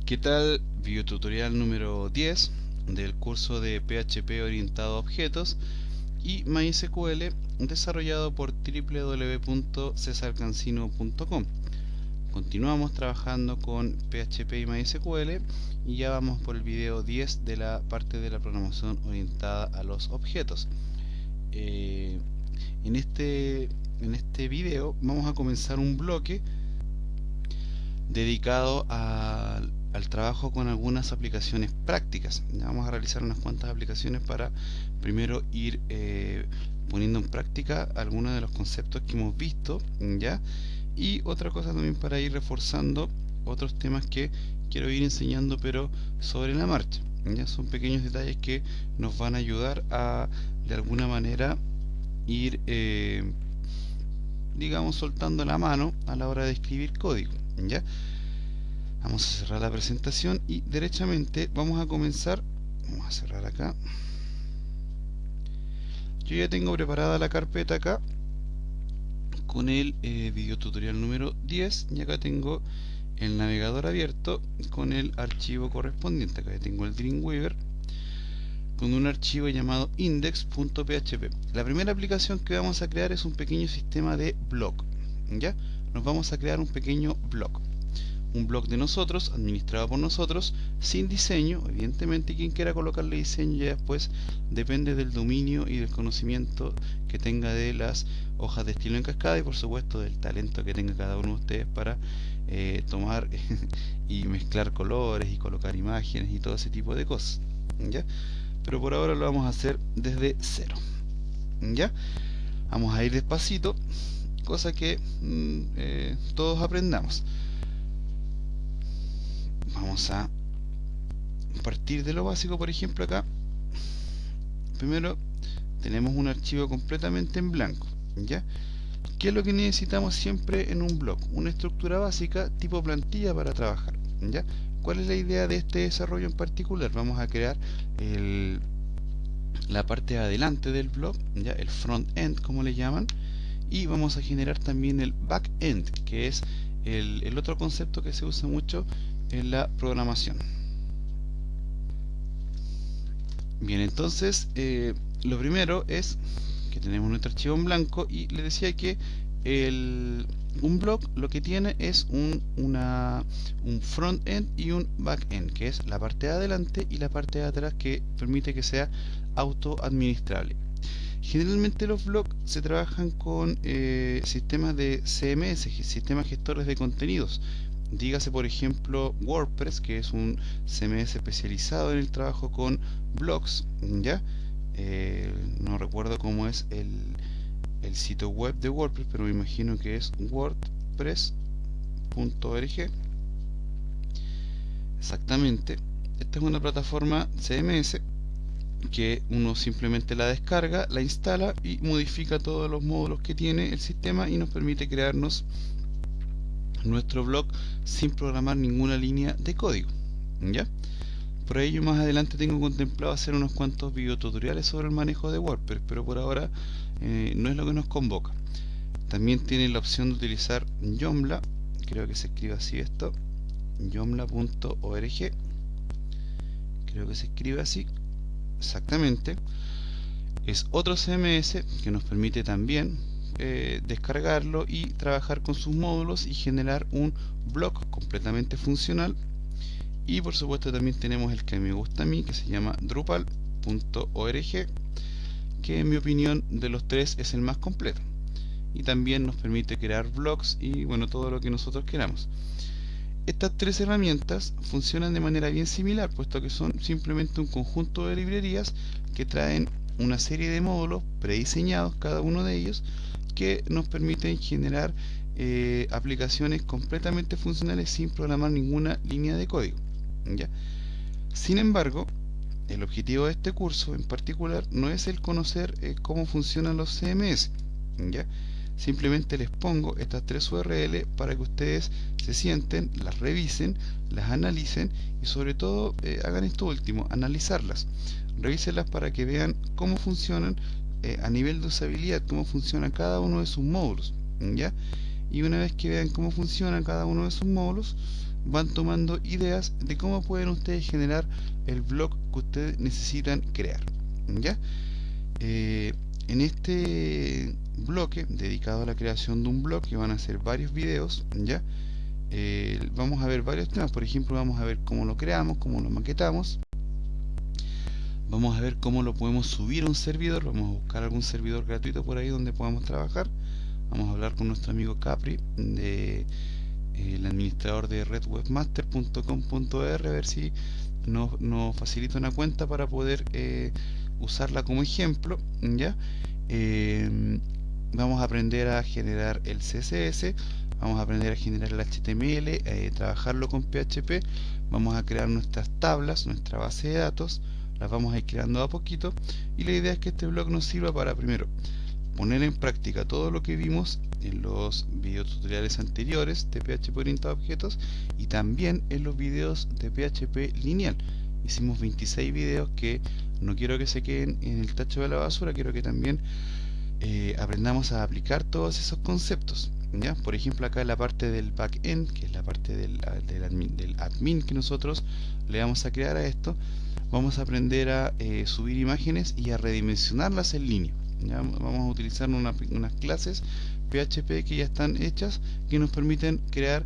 ¿Qué tal? Videotutorial número 10 del curso de PHP orientado a objetos y MySQL desarrollado por www.cesarcancino.com. Continuamos trabajando con PHP y MySQL y ya vamos por el video 10 de la parte de la programación orientada a los objetos. En este video vamos a comenzar un bloque dedicado al trabajo con algunas aplicaciones prácticas. Ya vamos a realizar unas cuantas aplicaciones para primero ir poniendo en práctica algunos de los conceptos que hemos visto, ¿ya? Y otra cosa también para ir reforzando otros temas que quiero ir enseñando, pero sobre la marcha. Ya son pequeños detalles que nos van a ayudar a de alguna manera ir digamos soltando la mano a la hora de escribir código. ¿Ya? Vamos a cerrar la presentación y derechamente vamos a comenzar. Vamos a cerrar acá. Yo ya tengo preparada la carpeta acá con el video tutorial número 10 y acá tengo el navegador abierto con el archivo correspondiente. Acá tengo el Dreamweaver con un archivo llamado index.php. La primera aplicación que vamos a crear es un pequeño sistema de blog. ¿Ya? Nos vamos a crear un pequeño blog. Un blog de nosotros, administrado por nosotros, sin diseño. Evidentemente quien quiera colocarle diseño ya después depende del dominio y del conocimiento que tenga de las hojas de estilo en cascada y por supuesto del talento que tenga cada uno de ustedes para tomar y mezclar colores y colocar imágenes y todo ese tipo de cosas, ¿ya? Pero por ahora lo vamos a hacer desde cero, ¿ya? Vamos a ir despacito, cosa que todos aprendamos. Vamos a partir de lo básico. Por ejemplo, acá primero tenemos un archivo completamente en blanco, ¿ya? ¿Qué es lo que necesitamos siempre en un blog? Una estructura básica tipo plantilla para trabajar, ¿ya? ¿Cuál es la idea de este desarrollo en particular? Vamos a crear la parte de adelante del blog, ¿ya? El front-end, como le llaman, y vamos a generar también el back-end, que es el otro concepto que se usa mucho en la programación. Bien, entonces lo primero es que tenemos nuestro archivo en blanco y les decía que un blog lo que tiene es un front-end y un back-end, que es la parte de adelante y la parte de atrás, que permite que sea auto-administrable. Generalmente los blogs se trabajan con sistemas de CMS, sistemas gestores de contenidos. Dígase por ejemplo WordPress, que es un CMS especializado en el trabajo con blogs, ¿ya? No recuerdo cómo es el sitio web de WordPress, pero me imagino que es wordpress.org. Exactamente. Esta es una plataforma CMS que uno simplemente la descarga, la instala y modifica todos los módulos que tiene el sistema y nos permite crearnos nuestro blog sin programar ninguna línea de código, ¿ya? Por ello más adelante tengo contemplado hacer unos cuantos videotutoriales sobre el manejo de WordPress, pero por ahora no es lo que nos convoca. También tiene la opción de utilizar Joomla, creo que se escribe así esto, joomla.org, creo que se escribe así, exactamente. Es otro CMS que nos permite también descargarlo y trabajar con sus módulos y generar un blog completamente funcional. Y por supuesto también tenemos el que me gusta a mí, que se llama drupal.org, que en mi opinión de los tres es el más completo y también nos permite crear blogs y bueno, todo lo que nosotros queramos. Estas tres herramientas funcionan de manera bien similar, puesto que son simplemente un conjunto de librerías que traen una serie de módulos prediseñados, cada uno de ellos, que nos permiten generar aplicaciones completamente funcionales sin programar ninguna línea de código, ¿ya? Sin embargo, el objetivo de este curso en particular no es el conocer cómo funcionan los CMS, ¿ya? Simplemente les pongo estas tres URL para que ustedes se sienten, las revisen, las analicen y sobre todo hagan esto último, analizarlas. Revísenlas para que vean cómo funcionan a nivel de usabilidad, cómo funciona cada uno de sus módulos, ¿ya? Y una vez que vean cómo funciona cada uno de sus módulos, van tomando ideas de cómo pueden ustedes generar el blog que ustedes necesitan crear, ¿ya? En este bloque dedicado a la creación de un blog, que van a ser varios videos, ¿ya? Vamos a ver varios temas. Por ejemplo, vamos a ver cómo lo creamos, cómo lo maquetamos, vamos a ver cómo lo podemos subir a un servidor, vamos a buscar algún servidor gratuito por ahí donde podamos trabajar. Vamos a hablar con nuestro amigo Capri, el administrador de redwebmaster.com.br, a ver si nos facilita una cuenta para poder usarla como ejemplo, ¿ya? Vamos a aprender a generar el CSS, vamos a aprender a generar el HTML, trabajarlo con PHP, vamos a crear nuestras tablas, nuestra base de datos, las vamos a ir creando a poquito, y la idea es que este blog nos sirva para, primero, poner en práctica todo lo que vimos en los videotutoriales anteriores de PHP orientado a objetos y también en los videos de PHP lineal. Hicimos 26 videos que no quiero que se queden en el tacho de la basura, quiero que también aprendamos a aplicar todos esos conceptos, ¿ya? Por ejemplo, acá en la parte del backend, que es la parte del admin que nosotros le vamos a crear a esto, vamos a aprender a subir imágenes y a redimensionarlas en línea. ¿Ya? Vamos a utilizar unas clases PHP que ya están hechas, que nos permiten crear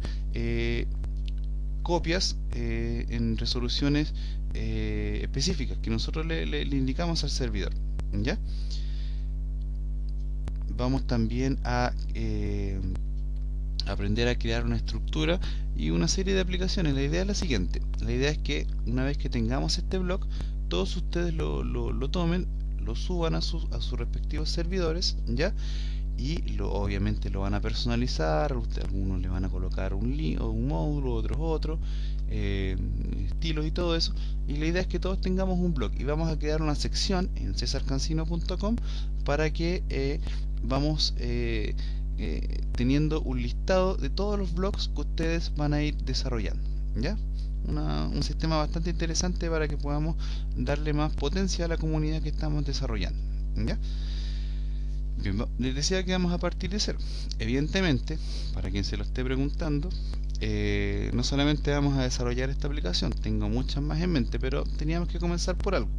copias en resoluciones específicas que nosotros le indicamos al servidor, ¿ya? Vamos también a aprender a crear una estructura y una serie de aplicaciones. La idea es la siguiente: la idea es que una vez que tengamos este blog, todos ustedes lo tomen, lo suban a sus respectivos servidores, ¿ya? Y obviamente lo van a personalizar. Algunos le van a colocar un módulo, otros otro, estilos y todo eso, y la idea es que todos tengamos un blog, y vamos a crear una sección en cesarcancino.com para que vamos teniendo un listado de todos los blogs que ustedes van a ir desarrollando, ¿ya? Un sistema bastante interesante para que podamos darle más potencia a la comunidad que estamos desarrollando, ¿ya? Bien, les decía que vamos a partir de cero. Evidentemente, para quien se lo esté preguntando, no solamente vamos a desarrollar esta aplicación, tengo muchas más en mente, pero teníamos que comenzar por algo.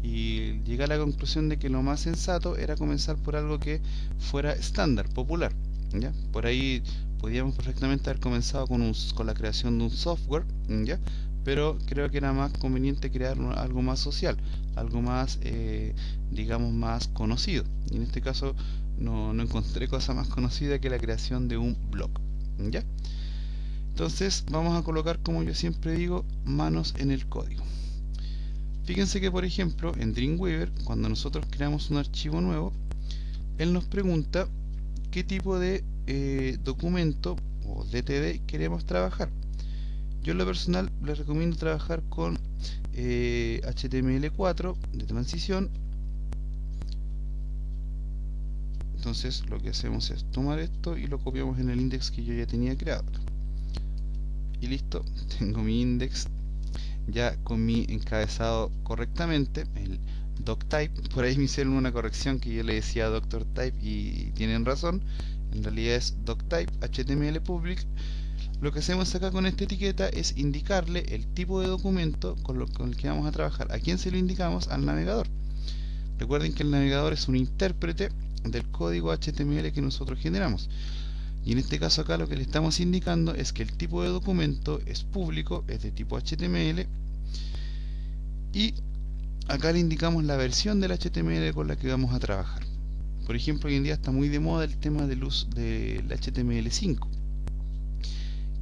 Y llegué a la conclusión de que lo más sensato era comenzar por algo que fuera estándar, popular, ¿ya? Por ahí podíamos perfectamente haber comenzado con la creación de un software, ¿ya? Pero creo que era más conveniente crear algo más social, algo más, digamos, más conocido. Y en este caso no encontré cosa más conocida que la creación de un blog, ¿ya? Entonces vamos a colocar, como yo siempre digo, manos en el código. Fíjense que, por ejemplo, en Dreamweaver, cuando nosotros creamos un archivo nuevo, él nos pregunta qué tipo de documento o DTD queremos trabajar. Yo en lo personal les recomiendo trabajar con HTML4 de transición. Entonces lo que hacemos es tomar esto y lo copiamos en el index que yo ya tenía creado. Y listo, tengo mi index ya con mi encabezado correctamente, el doctype. Por ahí me hicieron una corrección que yo le decía doctor type y tienen razón, en realidad es doctype HTML public. Lo que hacemos acá con esta etiqueta es indicarle el tipo de documento con el que vamos a trabajar. ¿A quién se lo indicamos? Al navegador. Recuerden que el navegador es un intérprete del código HTML que nosotros generamos. Y en este caso acá lo que le estamos indicando es que el tipo de documento es público, es de tipo HTML, y acá le indicamos la versión del HTML con la que vamos a trabajar. Por ejemplo, hoy en día está muy de moda el tema del uso del HTML5,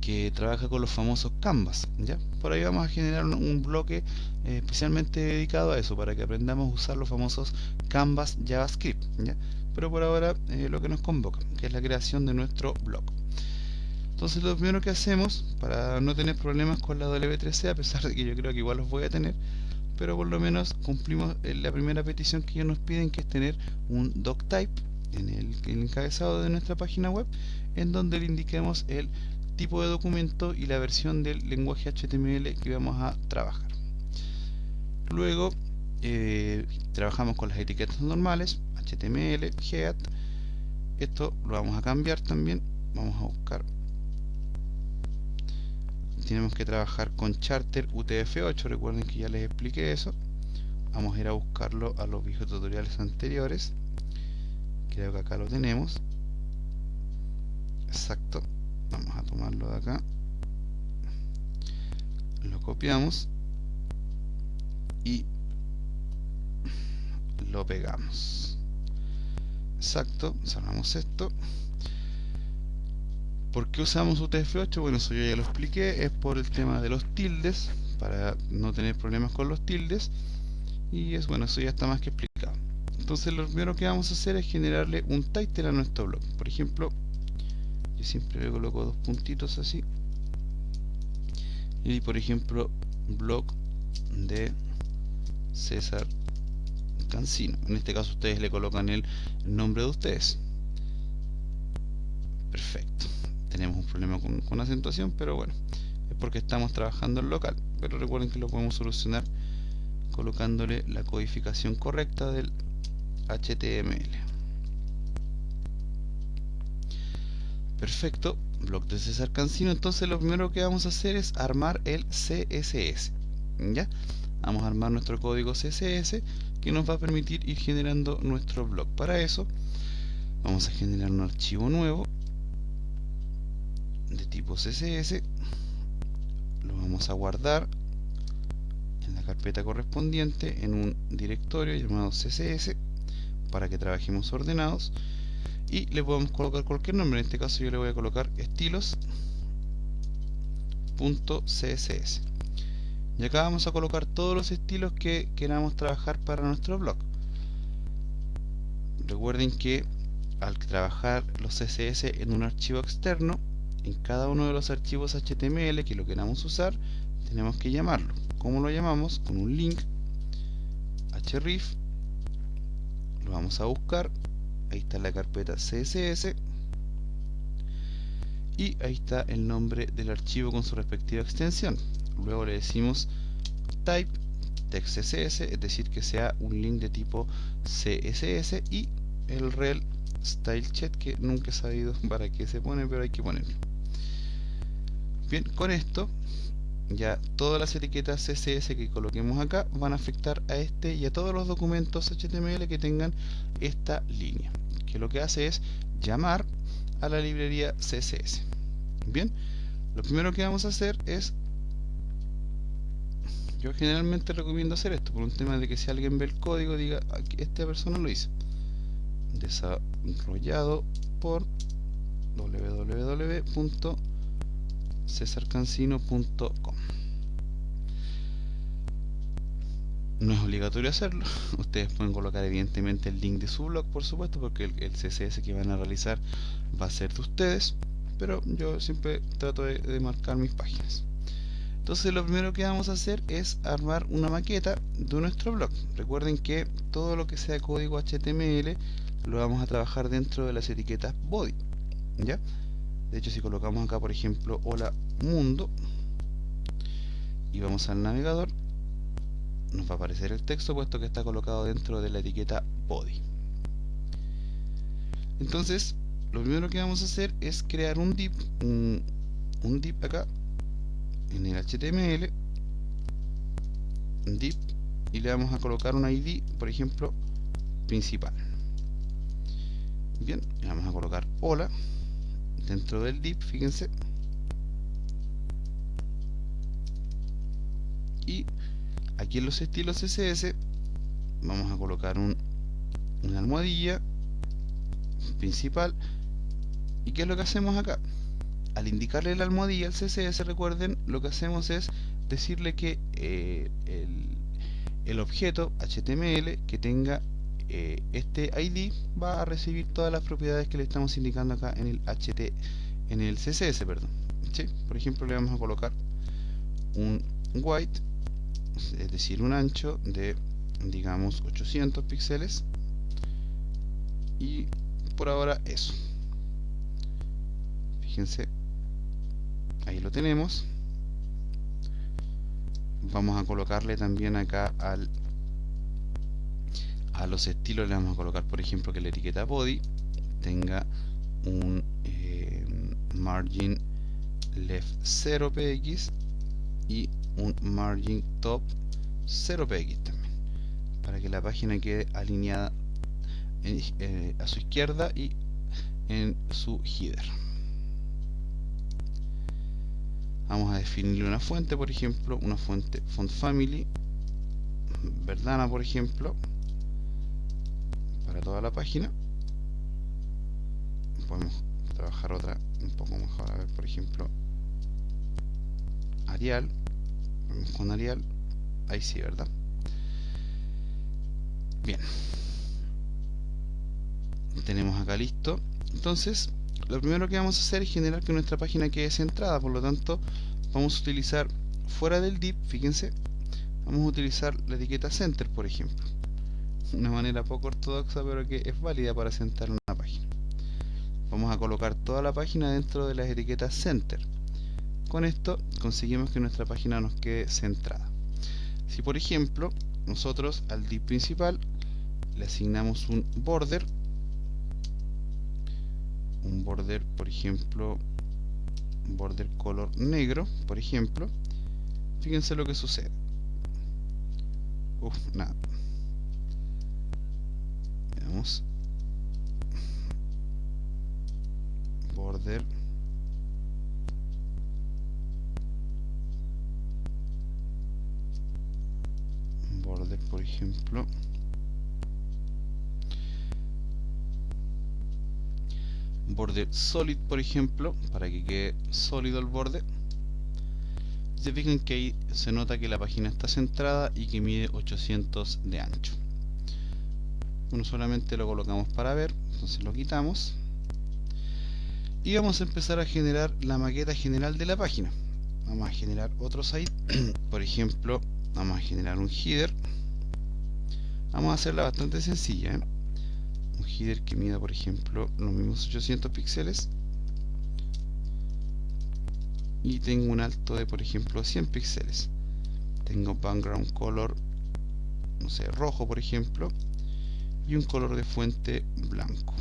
que trabaja con los famosos canvas, ¿ya? Por ahí vamos a generar un bloque especialmente dedicado a eso, para que aprendamos a usar los famosos canvas JavaScript, ¿ya? Pero por ahora lo que nos convoca, que es la creación de nuestro blog. Entonces lo primero que hacemos, para no tener problemas con la W3C, a pesar de que yo creo que igual los voy a tener, pero por lo menos cumplimos la primera petición que ellos nos piden, que es tener un doctype en el encabezado de nuestra página web, en donde le indiquemos el tipo de documento y la versión del lenguaje HTML que vamos a trabajar. Luego trabajamos con las etiquetas normales, HTML, head. Esto lo vamos a cambiar también. Vamos a buscar tenemos que trabajar con Charter UTF-8. Recuerden que ya les expliqué eso. Vamos a ir a buscarlo a los viejos tutoriales anteriores. Creo que acá lo tenemos. Exacto. Vamos a tomarlo de acá. Lo copiamos y lo pegamos. Exacto. Salvamos esto. ¿Por qué usamos UTF-8? Bueno, eso yo ya lo expliqué. Es por el tema de los tildes, para no tener problemas con los tildes. Y es bueno, eso ya está más que explicado. Entonces lo primero que vamos a hacer es generarle un title a nuestro blog. Por ejemplo, yo siempre le coloco dos puntitos así. Y por ejemplo, blog de César Cancino. En este caso ustedes le colocan el nombre de ustedes. Perfecto. Tenemos un problema con acentuación, pero bueno, es porque estamos trabajando en local. Pero recuerden que lo podemos solucionar colocándole la codificación correcta del HTML. Perfecto, blog de César Cancino. Entonces lo primero que vamos a hacer es armar el CSS. ¿Ya? Vamos a armar nuestro código CSS que nos va a permitir ir generando nuestro blog. Para eso vamos a generar un archivo nuevo de tipo CSS. Lo vamos a guardar en la carpeta correspondiente en un directorio llamado CSS para que trabajemos ordenados, y le podemos colocar cualquier nombre. En este caso yo le voy a colocar estilos.css, y acá vamos a colocar todos los estilos que queramos trabajar para nuestro blog. Recuerden que al trabajar los CSS en un archivo externo, en cada uno de los archivos HTML que lo queramos usar, tenemos que llamarlo. ¿Cómo lo llamamos? Con un link href. Lo vamos a buscar. Ahí está la carpeta CSS. Y ahí está el nombre del archivo con su respectiva extensión. Luego le decimos type text CSS, es decir, que sea un link de tipo CSS, y el rel style check, que nunca he sabido para qué se pone, pero hay que ponerlo. Bien, con esto ya todas las etiquetas CSS que coloquemos acá van a afectar a este y a todos los documentos HTML que tengan esta línea, que lo que hace es llamar a la librería CSS. Bien, lo primero que vamos a hacer es, yo generalmente recomiendo hacer esto por un tema de que si alguien ve el código diga, esta persona lo hizo. Desarrollado por www.cesarcancino.com. No es obligatorio hacerlo. Ustedes pueden colocar evidentemente el link de su blog, por supuesto, porque el CSS que van a realizar va a ser de ustedes, pero yo siempre trato de marcar mis páginas. Entonces lo primero que vamos a hacer es armar una maqueta de nuestro blog. Recuerden que todo lo que sea código HTML lo vamos a trabajar dentro de las etiquetas body, ¿ya? De hecho, si colocamos acá por ejemplo hola mundo y vamos al navegador, nos va a aparecer el texto puesto que está colocado dentro de la etiqueta body. Entonces lo primero que vamos a hacer es crear un div, un div acá en el HTML, div, y le vamos a colocar un ID, por ejemplo principal. Bien, le vamos a colocar hola dentro del div, fíjense, y aquí en los estilos CSS vamos a colocar una almohadilla principal. ¿Y qué es lo que hacemos acá? Al indicarle la almohadilla al CSS, recuerden, lo que hacemos es decirle que el objeto HTML que tenga este ID va a recibir todas las propiedades que le estamos indicando acá en el CSS, perdón. ¿Sí? Por ejemplo, le vamos a colocar un width, es decir, un ancho de, digamos, 800 píxeles, y por ahora eso. Fíjense, ahí lo tenemos. Vamos a colocarle también acá a los estilos, le vamos a colocar por ejemplo que la etiqueta body tenga un margin left 0 px y un margin top 0 px también, para que la página quede alineada a su izquierda y en su header. Vamos a definirle una fuente, por ejemplo, una fuente font family Verdana, por ejemplo, para toda la página. Podemos trabajar otra un poco mejor, a ver, por ejemplo, Arial. Vamos con Arial, ahí sí, ¿verdad? Bien, tenemos acá listo. Entonces, lo primero que vamos a hacer es generar que nuestra página quede centrada. Por lo tanto, vamos a utilizar fuera del div, fíjense, vamos a utilizar la etiqueta center, por ejemplo. Una manera poco ortodoxa, pero que es válida para centrar una página. Vamos a colocar toda la página dentro de las etiquetas center. Con esto conseguimos que nuestra página nos quede centrada. Si por ejemplo nosotros al div principal le asignamos un border, por ejemplo, un border color negro, por ejemplo, fíjense lo que sucede. Nada. Veamos. Border por ejemplo, border solid, por ejemplo, para que quede sólido el borde. Se fijan que ahí se nota que la página está centrada y que mide 800 de ancho. Bueno, solamente lo colocamos para ver, entonces lo quitamos y vamos a empezar a generar la maqueta general de la página. Vamos a generar otro site. Por ejemplo, vamos a generar un header. Vamos a hacerla bastante sencilla, ¿eh? Un header que mida, por ejemplo, los mismos 800 píxeles y tengo un alto de, por ejemplo, 100 píxeles. Tengo background color, no sé, rojo, por ejemplo, y un color de fuente blanco.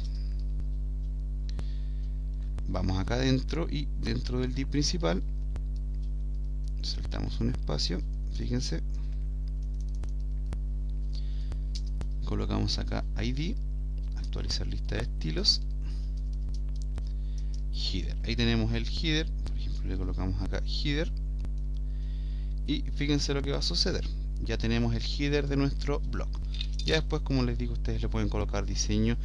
Vamos acá adentro y dentro del div principal saltamos un espacio, fíjense, colocamos acá ID, actualizar lista de estilos, header. Ahí tenemos el header, por ejemplo le colocamos acá header y fíjense lo que va a suceder. Ya tenemos el header de nuestro blog. Ya después, como les digo, ustedes le pueden colocar diseño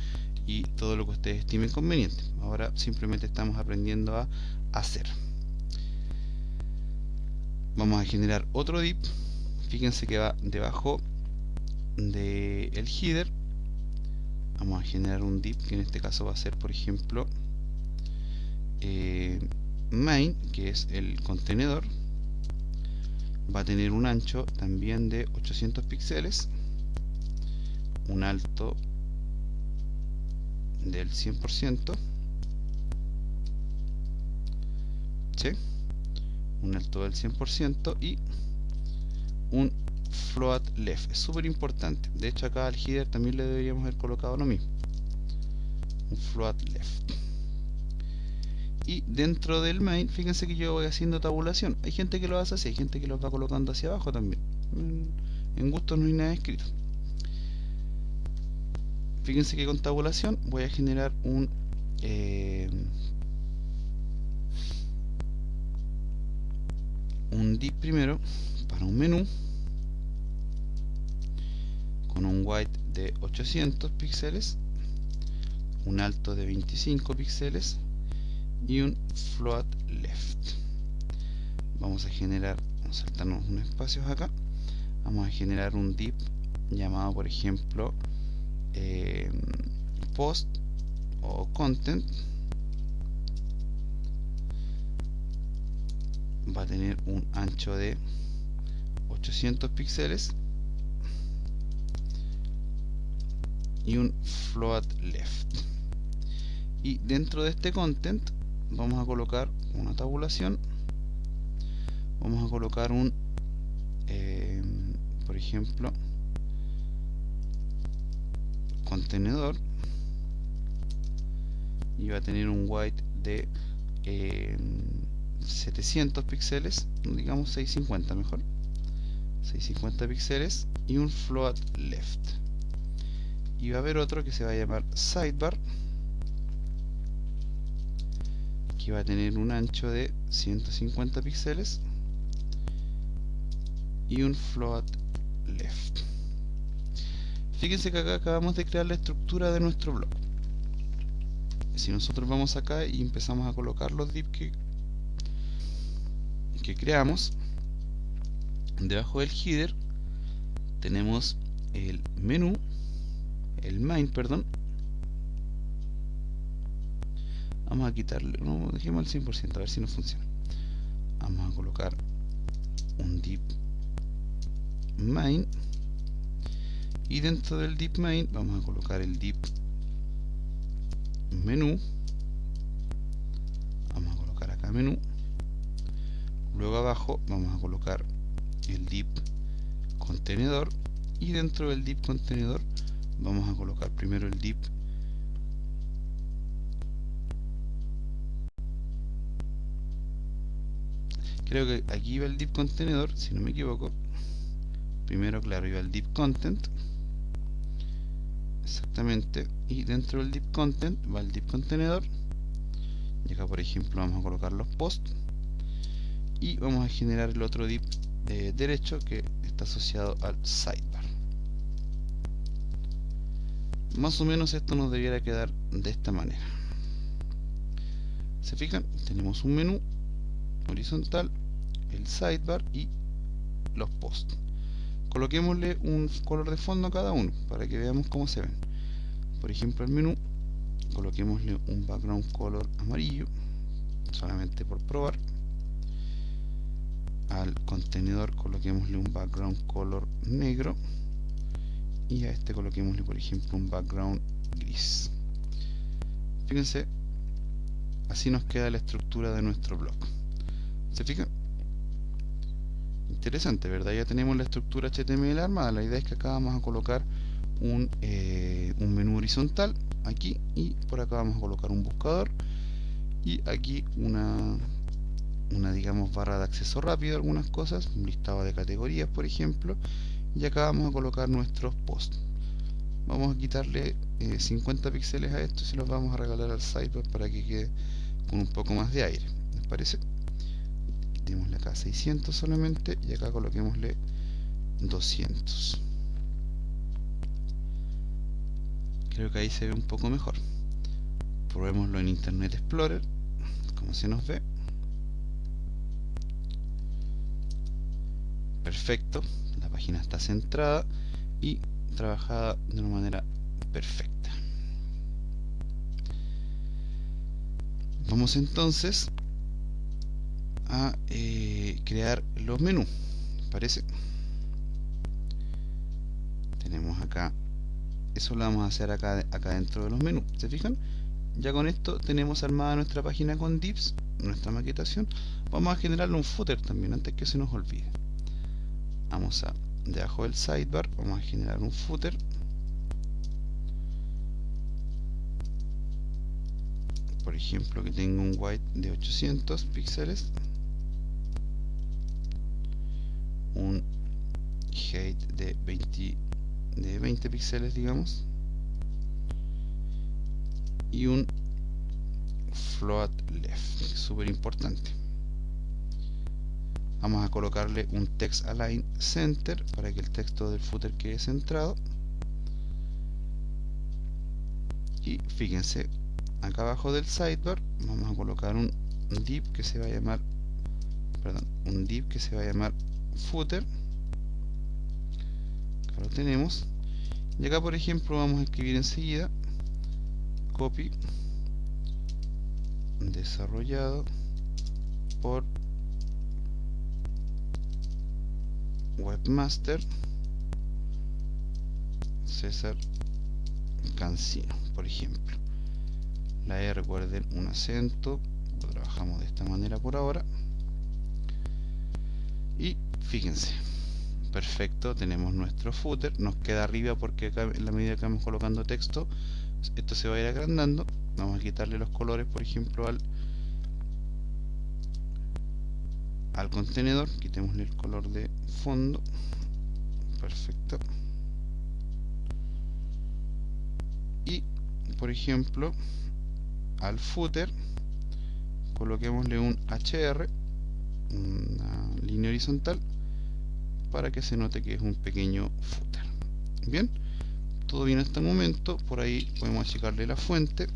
y todo lo que ustedes estimen conveniente. Ahora simplemente estamos aprendiendo a hacer. Vamos a generar otro div. Fíjense que va debajo del header. Vamos a generar un div que en este caso va a ser, por ejemplo, main, que es el contenedor. Va a tener un ancho también de 800 píxeles, un alto del 100%, ¿sí? Un alto del 100% y un float left. Es súper importante. De hecho, acá al header también le deberíamos haber colocado lo mismo, un float left. Y dentro del main, fíjense que yo voy haciendo tabulación. Hay gente que lo hace así, hay gente que lo va colocando hacia abajo también. En gustos no hay nada escrito. Fíjense que con tabulación voy a generar un div primero para un menú con un width de 800 píxeles, un alto de 25 píxeles y un float left. Vamos a generar, vamos a saltarnos unos espacios acá. Vamos a generar un div llamado, por ejemplo, post o content. Va a tener un ancho de 800 píxeles y un float left. Y dentro de este content vamos a colocar una tabulación. Vamos a colocar un por ejemplo, contenedor, y va a tener un width de 700 píxeles, digamos 650 mejor, 650 píxeles, y un float left. Y va a haber otro que se va a llamar sidebar, que va a tener un ancho de 150 píxeles y un float left. Fíjense que acá acabamos de crear la estructura de nuestro blog. Si nosotros vamos acá y empezamos a colocar los divs que creamos, debajo del header tenemos el menú, el main, perdón. Vamos a quitarle, no, dejemos el 100%, a ver si nos funciona. Vamos a colocar un div main, y dentro del div main vamos a colocar el div menú. Vamos a colocar acá menú. Luego abajo vamos a colocar el div contenedor, y dentro del div contenedor vamos a colocar primero el div creo que aquí iba el div contenedor, si no me equivoco. Primero, claro, iba el div content, exactamente, y dentro del div content va el div contenedor, y acá por ejemplo vamos a colocar los posts, y vamos a generar el otro div derecho que está asociado al sidebar. Más o menos esto nos debiera quedar de esta manera. ¿Se fijan? Tenemos un menú horizontal, el sidebar y los posts. Coloquémosle un color de fondo a cada uno para que veamos cómo se ven. Por ejemplo, el menú, coloquémosle un background color amarillo, solamente por probar. Al contenedor coloquémosle un background color negro, y a este coloquémosle por ejemplo un background gris. Fíjense, así nos queda la estructura de nuestro blog. ¿Se fijan? Interesante, ¿verdad? Ya tenemos la estructura HTML armada. La idea es que acá vamos a colocar un menú horizontal aquí, y por acá vamos a colocar un buscador, y aquí una digamos barra de acceso rápido, algunas cosas, un listado de categorías por ejemplo, y acá vamos a colocar nuestros posts. Vamos a quitarle 50 píxeles a esto y se los vamos a regalar al sidebar para que quede con un poco más de aire. ¿Les parece? Quitémosle acá 600 solamente, y acá coloquémosle 200. Creo que ahí se ve un poco mejor. Probémoslo en Internet Explorer, como se nos ve. Perfecto, la página está centrada y trabajada de una manera perfecta. Vamos entonces a crear los menús, ¿parece? Tenemos acá, eso lo vamos a hacer acá dentro de los menús. ¿Se fijan? Ya con esto tenemos armada nuestra página con divs, nuestra maquetación. Vamos a generarle un footer también antes que se nos olvide. Vamos a, debajo del sidebar, vamos a generar un footer. Por ejemplo, que tenga un white de 800 píxeles, un height de 20 píxeles, digamos, y un float left, súper importante. Vamos a colocarle un text align center para que el texto del footer quede centrado. Y fíjense, acá abajo del sidebar vamos a colocar un div que se va a llamar, un div que se va a llamar footer. Acá lo tenemos. Y acá por ejemplo vamos a escribir enseguida copy desarrollado por webmaster César Cancino, por ejemplo. La E, recuerden, un acento, lo trabajamos de esta manera por ahora. Y fíjense, perfecto, tenemos nuestro footer. Nos queda arriba porque acá, en la medida que vamos colocando texto, esto se va a ir agrandando. Vamos a quitarle los colores, por ejemplo, al contenedor, quitémosle el color de fondo, perfecto, y por ejemplo al footer coloquémosle un HR, una línea horizontal, para que se note que es un pequeño footer. Bien, todo bien hasta el momento. Por ahí podemos achicarle la fuente.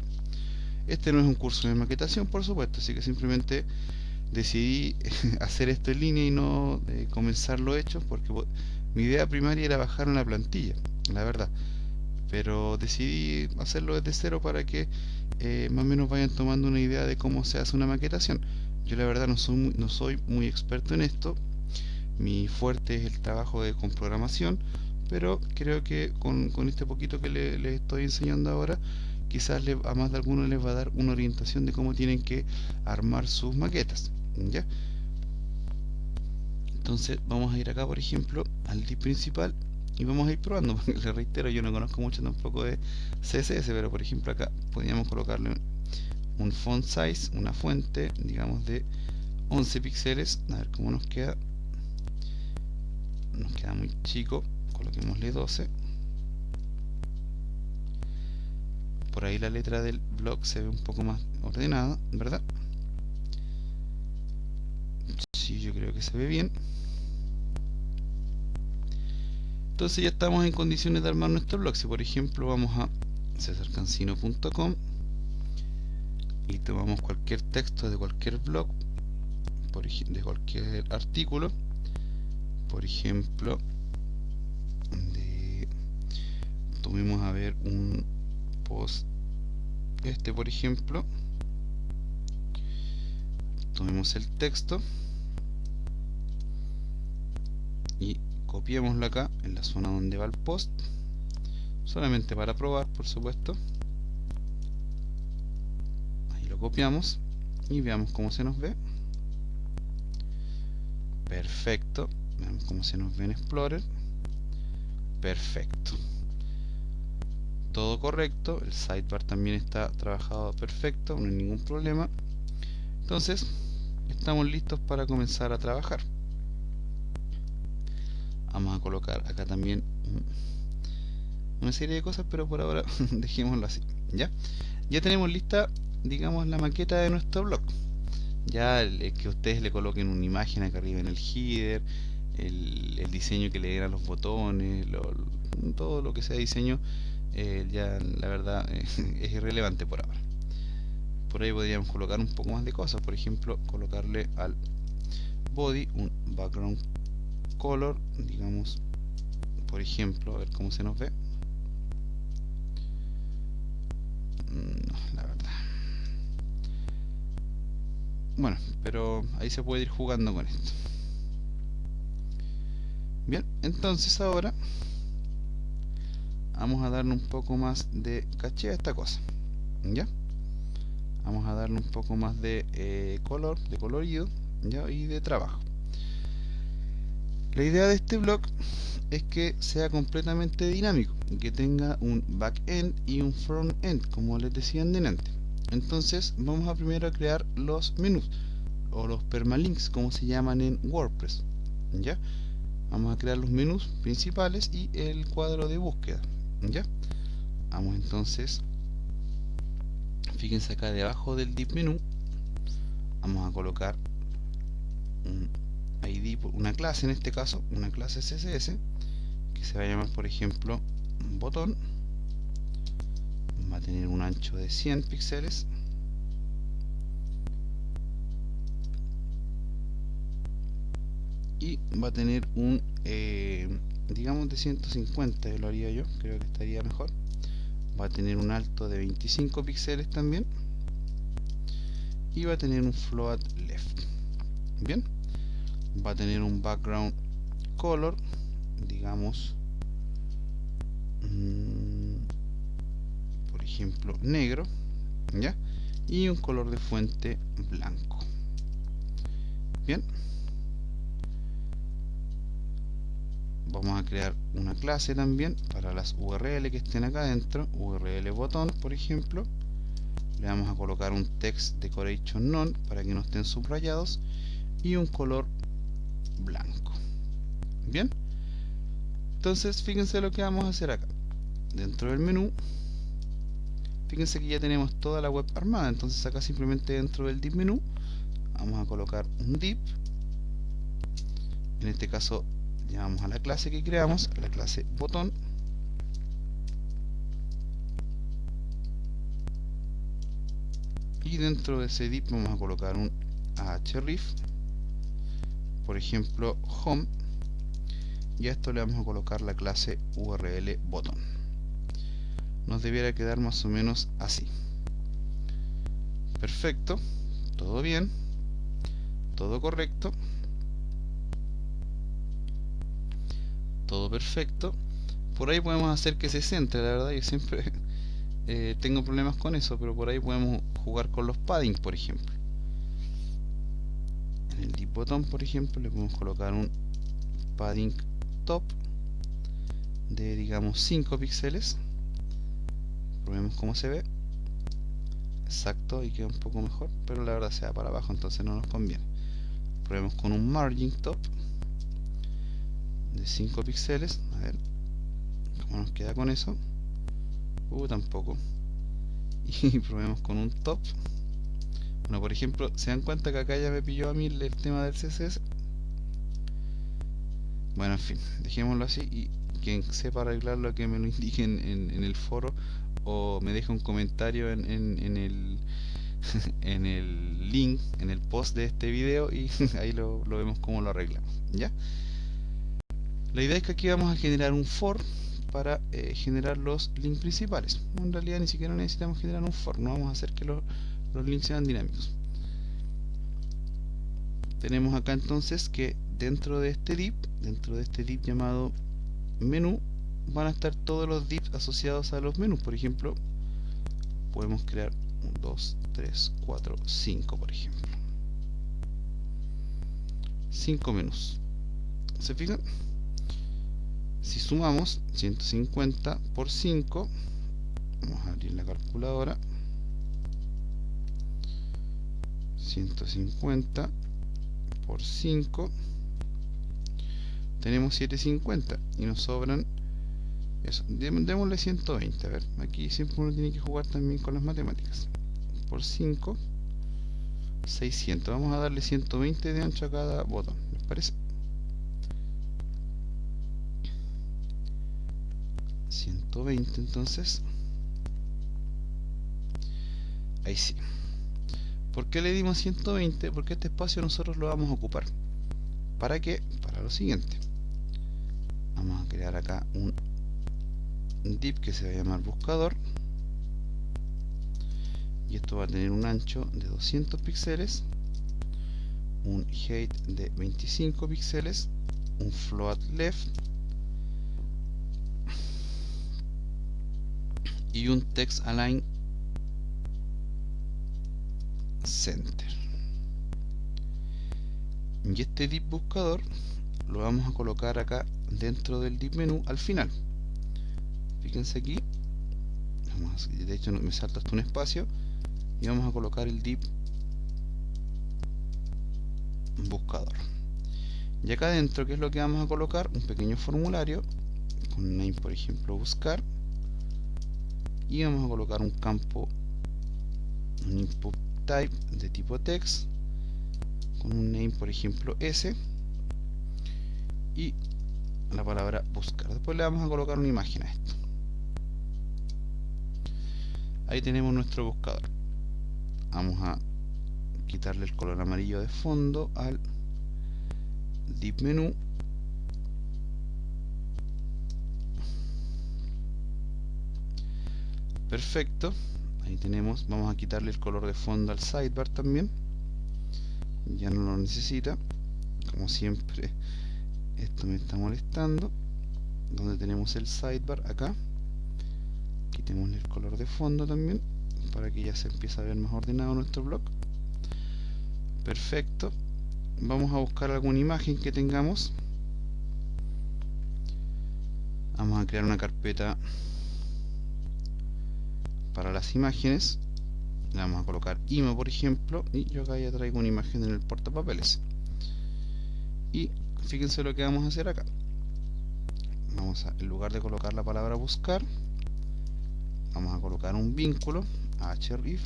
Este no es un curso de maquetación, por supuesto, así que simplemente decidí hacer esto en línea y no comenzarlo hecho, porque mi idea primaria era bajar una plantilla, la verdad, pero decidí hacerlo desde cero para que más o menos vayan tomando una idea de cómo se hace una maquetación. Yo la verdad no soy muy experto en esto. Mi fuerte es el trabajo con programación, pero creo que con este poquito que les estoy enseñando ahora, quizás a más de algunos les va a dar una orientación de cómo tienen que armar sus maquetas, ¿ya? Entonces vamos a ir acá, por ejemplo, al div principal y vamos a ir probando, porque les reitero, yo no conozco mucho tampoco de CSS, pero por ejemplo acá podríamos colocarle un font size, una fuente, digamos de 11 píxeles, a ver cómo nos queda. Nos queda muy chico, coloquémosle 12. Por ahí la letra del blog se ve un poco más ordenada, ¿verdad? Sí, yo creo que se ve bien. Entonces ya estamos en condiciones de armar nuestro blog. Si por ejemplo vamos a cesarcancino.com y tomamos cualquier texto de cualquier blog, de cualquier artículo, por ejemplo, tomemos a ver un post, por ejemplo, tomemos el texto y copiémoslo acá en la zona donde va el post, solamente para probar, por supuesto. Ahí lo copiamos y veamos cómo se nos ve. Perfecto, veamos cómo se nos ve en Explorer. Perfecto, todo correcto. El sidebar también está trabajado perfecto, no hay ningún problema. Entonces estamos listos para comenzar a trabajar. Vamos a colocar acá también una serie de cosas, pero por ahora dejémoslo así. Ya tenemos lista, digamos, la maqueta de nuestro blog. Ya que ustedes le coloquen una imagen acá arriba en el header, el diseño que le den a los botones, todo lo que sea diseño, ya la verdad es irrelevante por ahora. Por ahí podríamos colocar un poco más de cosas, por ejemplo colocarle al body un background color, digamos, por ejemplo, a ver cómo se nos ve. No, la verdad, bueno, pero ahí se puede ir jugando con esto. Bien, entonces ahora vamos a darle un poco más de caché a esta cosa, ¿ya? Vamos a darle un poco más de color, de colorido, ¿ya? Y de trabajo. La idea de este blog es que sea completamente dinámico, que tenga un back-end y un front-end, como les decía antes. Entonces vamos a primero a crear los menús o los permalinks, como se llaman en WordPress, ¿ya? Vamos a crear los menús principales y el cuadro de búsqueda, ¿ya? Vamos entonces, fíjense acá debajo del div menú, vamos a colocar un ID, una clase en este caso, una clase CSS, que se va a llamar por ejemplo botón. Va a tener un ancho de 100 píxeles y va a tener un digamos de 150, lo haría yo, creo que estaría mejor. Va a tener un alto de 25 píxeles también y va a tener un float left. Bien, va a tener un background color, digamos por ejemplo negro, ¿ya? Y un color de fuente blanco. Bien, vamos a crear una clase también para las URL que estén acá adentro, URL botón por ejemplo. Le vamos a colocar un text decoration none para que no estén subrayados y un color Bien, entonces fíjense lo que vamos a hacer acá. Dentro del menú, fíjense que ya tenemos toda la web armada. Entonces acá simplemente dentro del div menú vamos a colocar un div. En este caso llamamos a la clase que creamos, a la clase botón. Y dentro de ese div vamos a colocar un ahref, por ejemplo home, y a esto le vamos a colocar la clase url botón. Nos debiera quedar más o menos así. Perfecto, todo bien, todo correcto, todo perfecto. Por ahí podemos hacer que se centre, la verdad yo siempre tengo problemas con eso, pero por ahí podemos jugar con los padding, por ejemplo. En el div botón, por ejemplo, le podemos colocar un padding top de, digamos, 5 píxeles. Probemos cómo se ve. Exacto, y queda un poco mejor, pero la verdad se va para abajo, entonces no nos conviene. Probemos con un margin top de 5 píxeles. A ver cómo nos queda con eso. Tampoco. Y probemos con un top. Bueno, por ejemplo, se dan cuenta que acá ya me pilló a mí el tema del CSS. Bueno, en fin, dejémoslo así, y quien sepa arreglarlo que me lo indique en el foro, o me deje un comentario en el en el link, en el post de este video, y ahí lo vemos cómo lo arreglamos. ¿Ya? La idea es que aquí vamos a generar un for para generar los links principales. En realidad ni siquiera necesitamos generar un for, no vamos a hacer que los links sean dinámicos. Tenemos acá entonces que dentro de este div llamado menú, van a estar todos los divs asociados a los menús. Por ejemplo, podemos crear 1, 2, 3, 4, 5, por ejemplo. 5 menús. ¿Se fijan? Si sumamos 150 por 5, vamos a abrir la calculadora. 150 por 5, tenemos 750 y nos sobran eso. Démosle 120. A ver, aquí siempre uno tiene que jugar también con las matemáticas. Por 5, 600. Vamos a darle 120 de ancho a cada botón, ¿les parece? 120, entonces ahí sí. ¿Por qué le dimos 120? Porque este espacio nosotros lo vamos a ocupar. ¿Para qué? Para lo siguiente. Vamos a crear acá un div que se va a llamar buscador, y esto va a tener un ancho de 200 píxeles, un height de 25 píxeles, un float left y un text align center. Y este div buscador lo vamos a colocar acá dentro del div menú al final. Fíjense aquí, de hecho me salta hasta un espacio, y vamos a colocar el div buscador. Y acá adentro, ¿qué es lo que vamos a colocar? Un pequeño formulario con name, por ejemplo, buscar, y vamos a colocar un campo, un input type de tipo text con un name, por ejemplo, S, y la palabra buscar. Después le vamos a colocar una imagen a esto. Ahí tenemos nuestro buscador. Vamos a quitarle el color amarillo de fondo al div menú. Perfecto, ahí tenemos. Vamos a quitarle el color de fondo al sidebar también, ya no lo necesita. Como siempre, esto me está molestando. Donde tenemos el sidebar, acá quitémosle el color de fondo también, para que ya se empiece a ver más ordenado nuestro blog. Perfecto. Vamos a buscar alguna imagen que tengamos. Vamos a crear una carpeta para las imágenes. Le vamos a colocar ima, por ejemplo, y yo acá ya traigo una imagen en el portapapeles. Y fíjense lo que vamos a hacer acá. en lugar de colocar la palabra buscar, vamos a colocar un vínculo href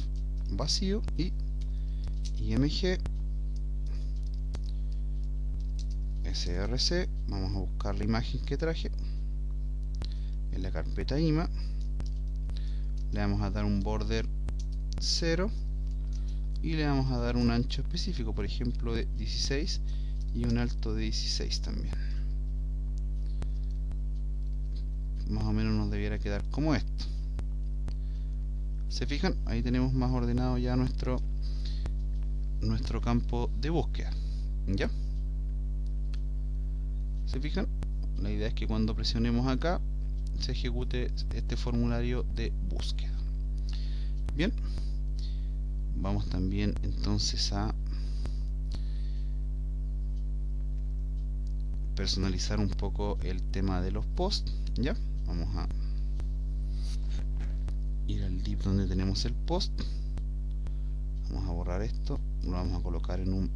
vacío y img src. Vamos a buscar la imagen que traje en la carpeta ima, le vamos a dar un border 0 y le vamos a dar un ancho específico, por ejemplo de 16 y un alto de 16 también. Más o menos nos debiera quedar como esto. ¿Se fijan? Ahí tenemos más ordenado ya nuestro campo de búsqueda. ¿Ya? ¿Se fijan? La idea es que cuando presionemos acá se ejecute este formulario de búsqueda. Bien, vamos también entonces a personalizar un poco el tema de los posts. Ya, vamos a ir al div donde tenemos el post, vamos a borrar esto, lo vamos a colocar en un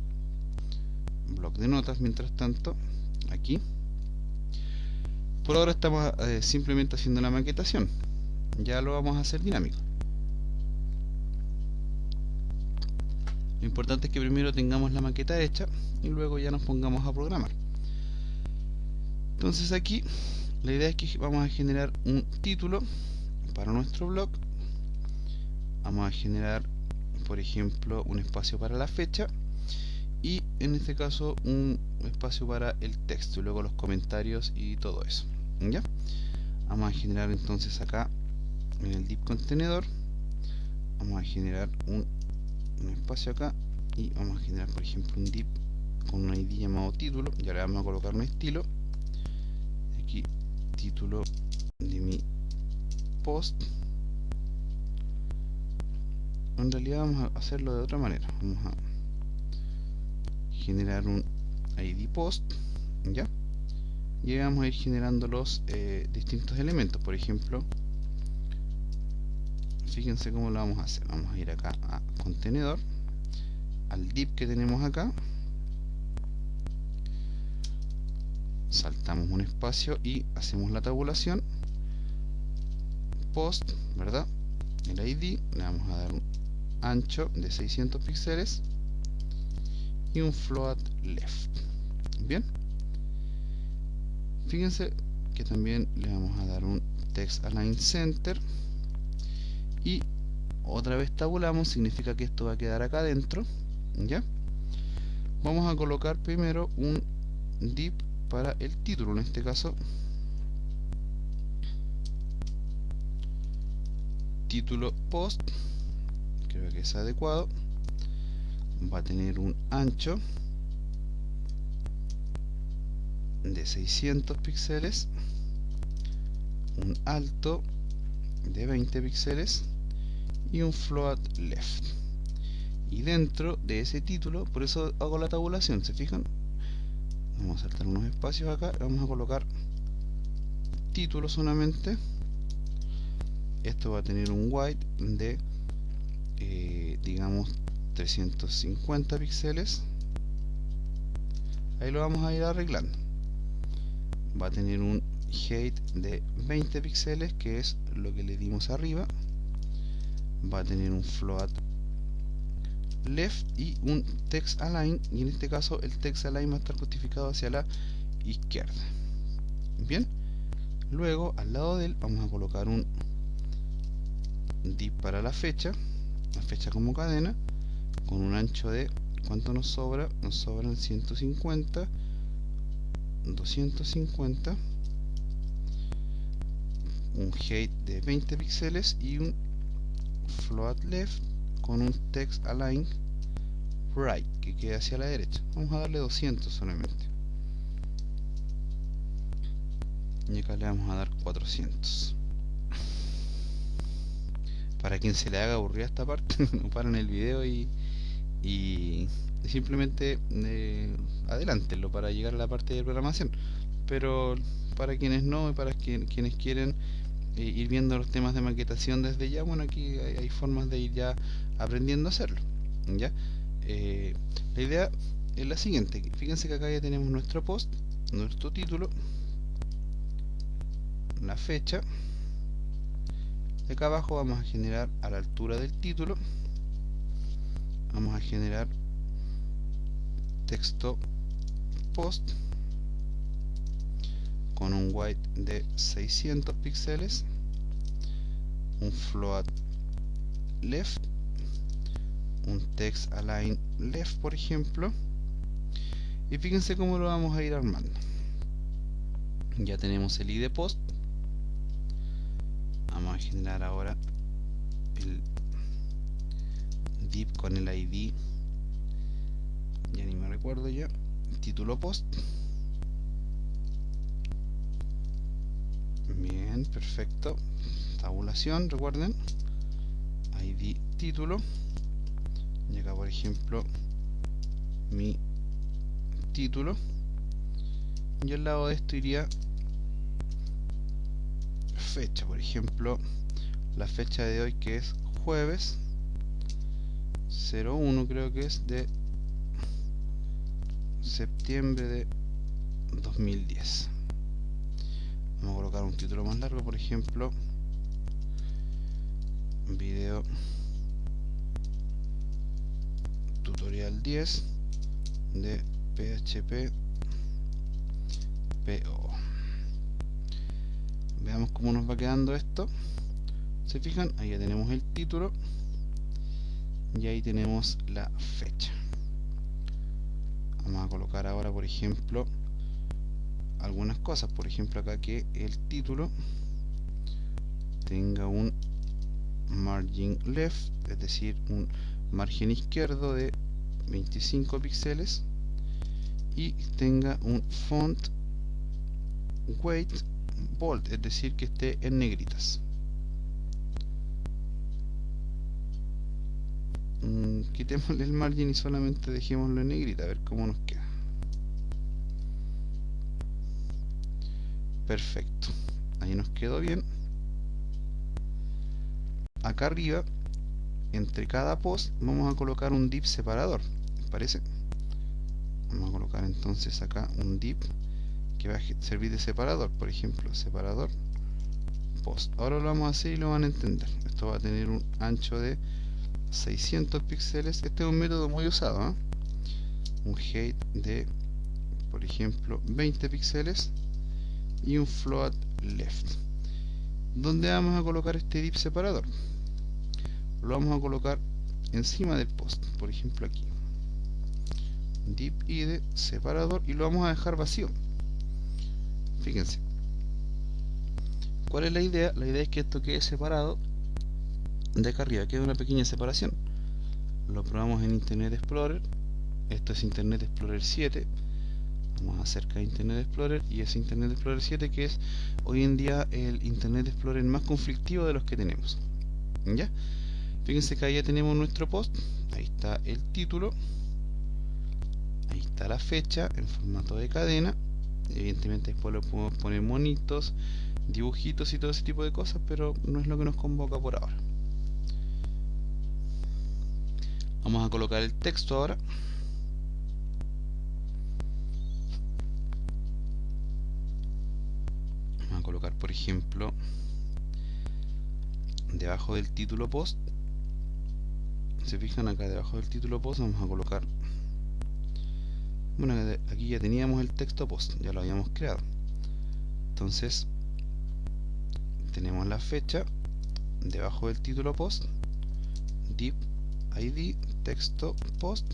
bloc de notas mientras tanto aquí. Por ahora estamos simplemente haciendo la maquetación, ya lo vamos a hacer dinámico. Lo importante es que primero tengamos la maqueta hecha y luego ya nos pongamos a programar. Entonces aquí la idea es que vamos a generar un título para nuestro blog, vamos a generar por ejemplo un espacio para la fecha y en este caso un espacio para el texto y luego los comentarios y todo eso. ¿Ya? Vamos a generar entonces acá en el div contenedor, vamos a generar un espacio acá y vamos a generar por ejemplo un div con un id llamado título. Ya le vamos a colocar un estilo, aquí título de mi post. En realidad vamos a hacerlo de otra manera, vamos a generar un id post, ya, y vamos a ir generando los distintos elementos. Por ejemplo, fíjense cómo lo vamos a hacer. Vamos a ir acá a contenedor, al div que tenemos acá, saltamos un espacio y hacemos la tabulación post, ¿verdad? El id le vamos a dar un ancho de 600 píxeles y un float left. Bien, fíjense que también le vamos a dar un text align center y otra vez tabulamos, significa que esto va a quedar acá adentro. Ya, vamos a colocar primero un div para el título, en este caso título post, creo que es adecuado, va a tener un ancho de 600 píxeles, un alto de 20 píxeles y un float left. Y dentro de ese título, por eso hago la tabulación, ¿se fijan? Vamos a saltar unos espacios acá, vamos a colocar título solamente. Esto va a tener un white de digamos 350 píxeles. Ahí lo vamos a ir arreglando. Va a tener un height de 20 píxeles, que es lo que le dimos arriba. Va a tener un float left y un text align, y en este caso el text align va a estar justificado hacia la izquierda. Bien, luego al lado de él vamos a colocar un div para la fecha como cadena, con un ancho de, ¿cuánto nos sobra? Nos sobran 150, 250, un height de 20 píxeles y un float left con un text align right que quede hacia la derecha. Vamos a darle 200 solamente y acá le vamos a dar 400. Para quien se le haga aburrida esta parte, no paren el video y simplemente adelántenlo para llegar a la parte de programación. Pero para quienes no y para quienes quieren ir viendo los temas de maquetación desde ya, bueno, aquí hay formas de ir ya aprendiendo a hacerlo. ¿Ya? La idea es la siguiente: fíjense que acá ya tenemos nuestro post, nuestro título, la fecha. De acá abajo vamos a generar a la altura del título, vamos a generar texto post con un white de 600 píxeles, un float left, un text align left, por ejemplo, y fíjense cómo lo vamos a ir armando. Ya tenemos el id post. Vamos a generar ahora el div con el id, ya ni me recuerdo ya, título post. Bien, perfecto. Tabulación, recuerden, id título, y acá por ejemplo mi título, y al lado de esto iría fecha, por ejemplo la fecha de hoy, que es jueves 01, creo que es, de septiembre de 2010. Vamos a colocar un título más largo, por ejemplo video tutorial 10 de PHP PO. Veamos cómo nos va quedando esto. Se fijan, ahí ya tenemos el título y ahí tenemos la fecha. Vamos a colocar ahora, por ejemplo, algunas cosas. Por ejemplo, acá que el título tenga un margin left, es decir, un margen izquierdo de 25 píxeles, y tenga un font weight bold, es decir, que esté en negritas. Quitémosle el margin y solamente dejémoslo en negrita, a ver cómo nos queda. Perfecto, ahí nos quedó bien. Acá arriba, entre cada post, vamos a colocar un div separador, ¿les parece? Vamos a colocar entonces acá un div que va a servir de separador, por ejemplo, separador post. Ahora lo vamos a hacer y lo van a entender. Esto va a tener un ancho de 600 píxeles. Este es un método muy usado, ¿eh? Un height de, por ejemplo, 20 píxeles y un float left. ¿Dónde vamos a colocar este div separador? Lo vamos a colocar encima del post, por ejemplo aquí, div id separador, y lo vamos a dejar vacío. Fíjense, ¿cuál es la idea? La idea es que esto quede separado de acá arriba, quede una pequeña separación. Lo probamos en Internet Explorer. Esto es Internet Explorer 7. Vamos acerca de Internet Explorer, y es Internet Explorer 7, que es hoy en día el Internet Explorer más conflictivo de los que tenemos. ¿Ya? Fíjense que ahí ya tenemos nuestro post. Ahí está el título, ahí está la fecha en formato de cadena. Evidentemente después lo podemos poner monitos, dibujitos y todo ese tipo de cosas, pero no es lo que nos convoca por ahora. Vamos a colocar el texto ahora. Vamos a colocar, por ejemplo, debajo del título post. Se fijan, acá debajo del título post vamos a colocar, bueno, aquí ya teníamos el texto post, ya lo habíamos creado. Entonces tenemos la fecha debajo del título post, div id texto post.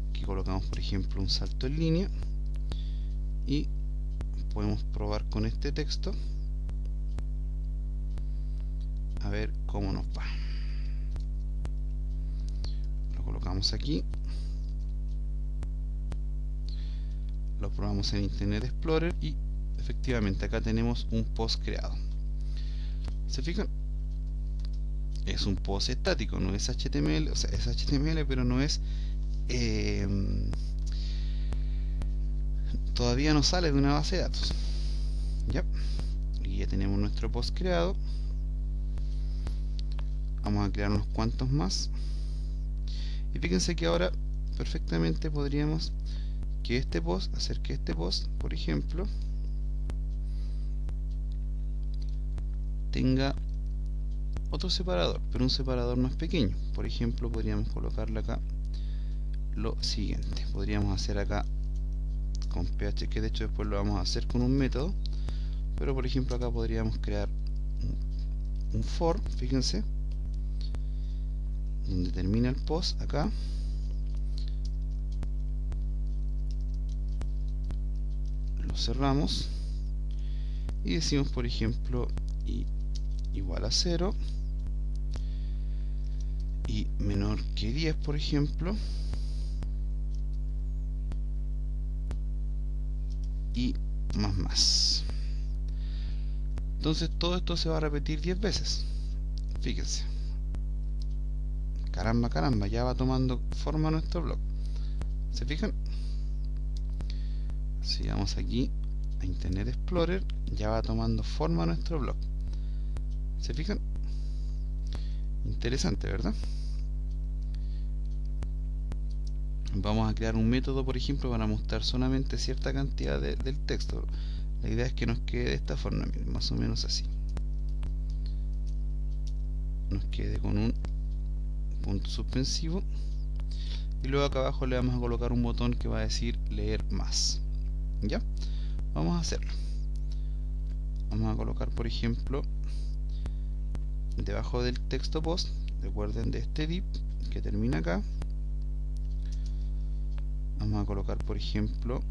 Aquí colocamos, por ejemplo, un salto en línea y podemos probar con este texto a ver cómo nos va. Lo colocamos aquí, lo probamos en Internet Explorer y efectivamente acá tenemos un post creado. ¿Se fijan? Es un post estático, no es HTML, o sea, es HTML, pero no es todavía no sale de una base de datos. Ya, y ya tenemos nuestro post creado. Vamos a crear unos cuantos más, y fíjense que ahora perfectamente podríamos hacer que este post, por ejemplo, tenga otro separador, pero un separador más pequeño. Por ejemplo, podríamos colocarle acá lo siguiente. Podríamos hacer acá con PH, que de hecho después lo vamos a hacer con un método, pero por ejemplo acá podríamos crear un for, fíjense, donde termina el post acá, lo cerramos y decimos por ejemplo igual a 0 y menor que 10, por ejemplo, y más. Entonces todo esto se va a repetir 10 veces. Fíjense, caramba, ya va tomando forma nuestro blog. ¿Se fijan? Si vamos aquí a Internet Explorer, ya va tomando forma nuestro blog. ¿Se fijan? Interesante, ¿verdad? Vamos a crear un método, por ejemplo, para mostrar solamente cierta cantidad del texto. La idea es que nos quede de esta forma, más o menos así. Nos quede con un punto suspensivo y luego acá abajo le vamos a colocar un botón que va a decir leer más. ¿Ya? Vamos a hacerlo. Vamos a colocar, por ejemplo, debajo del texto post, recuerden de este div que termina acá, vamos a colocar, por ejemplo,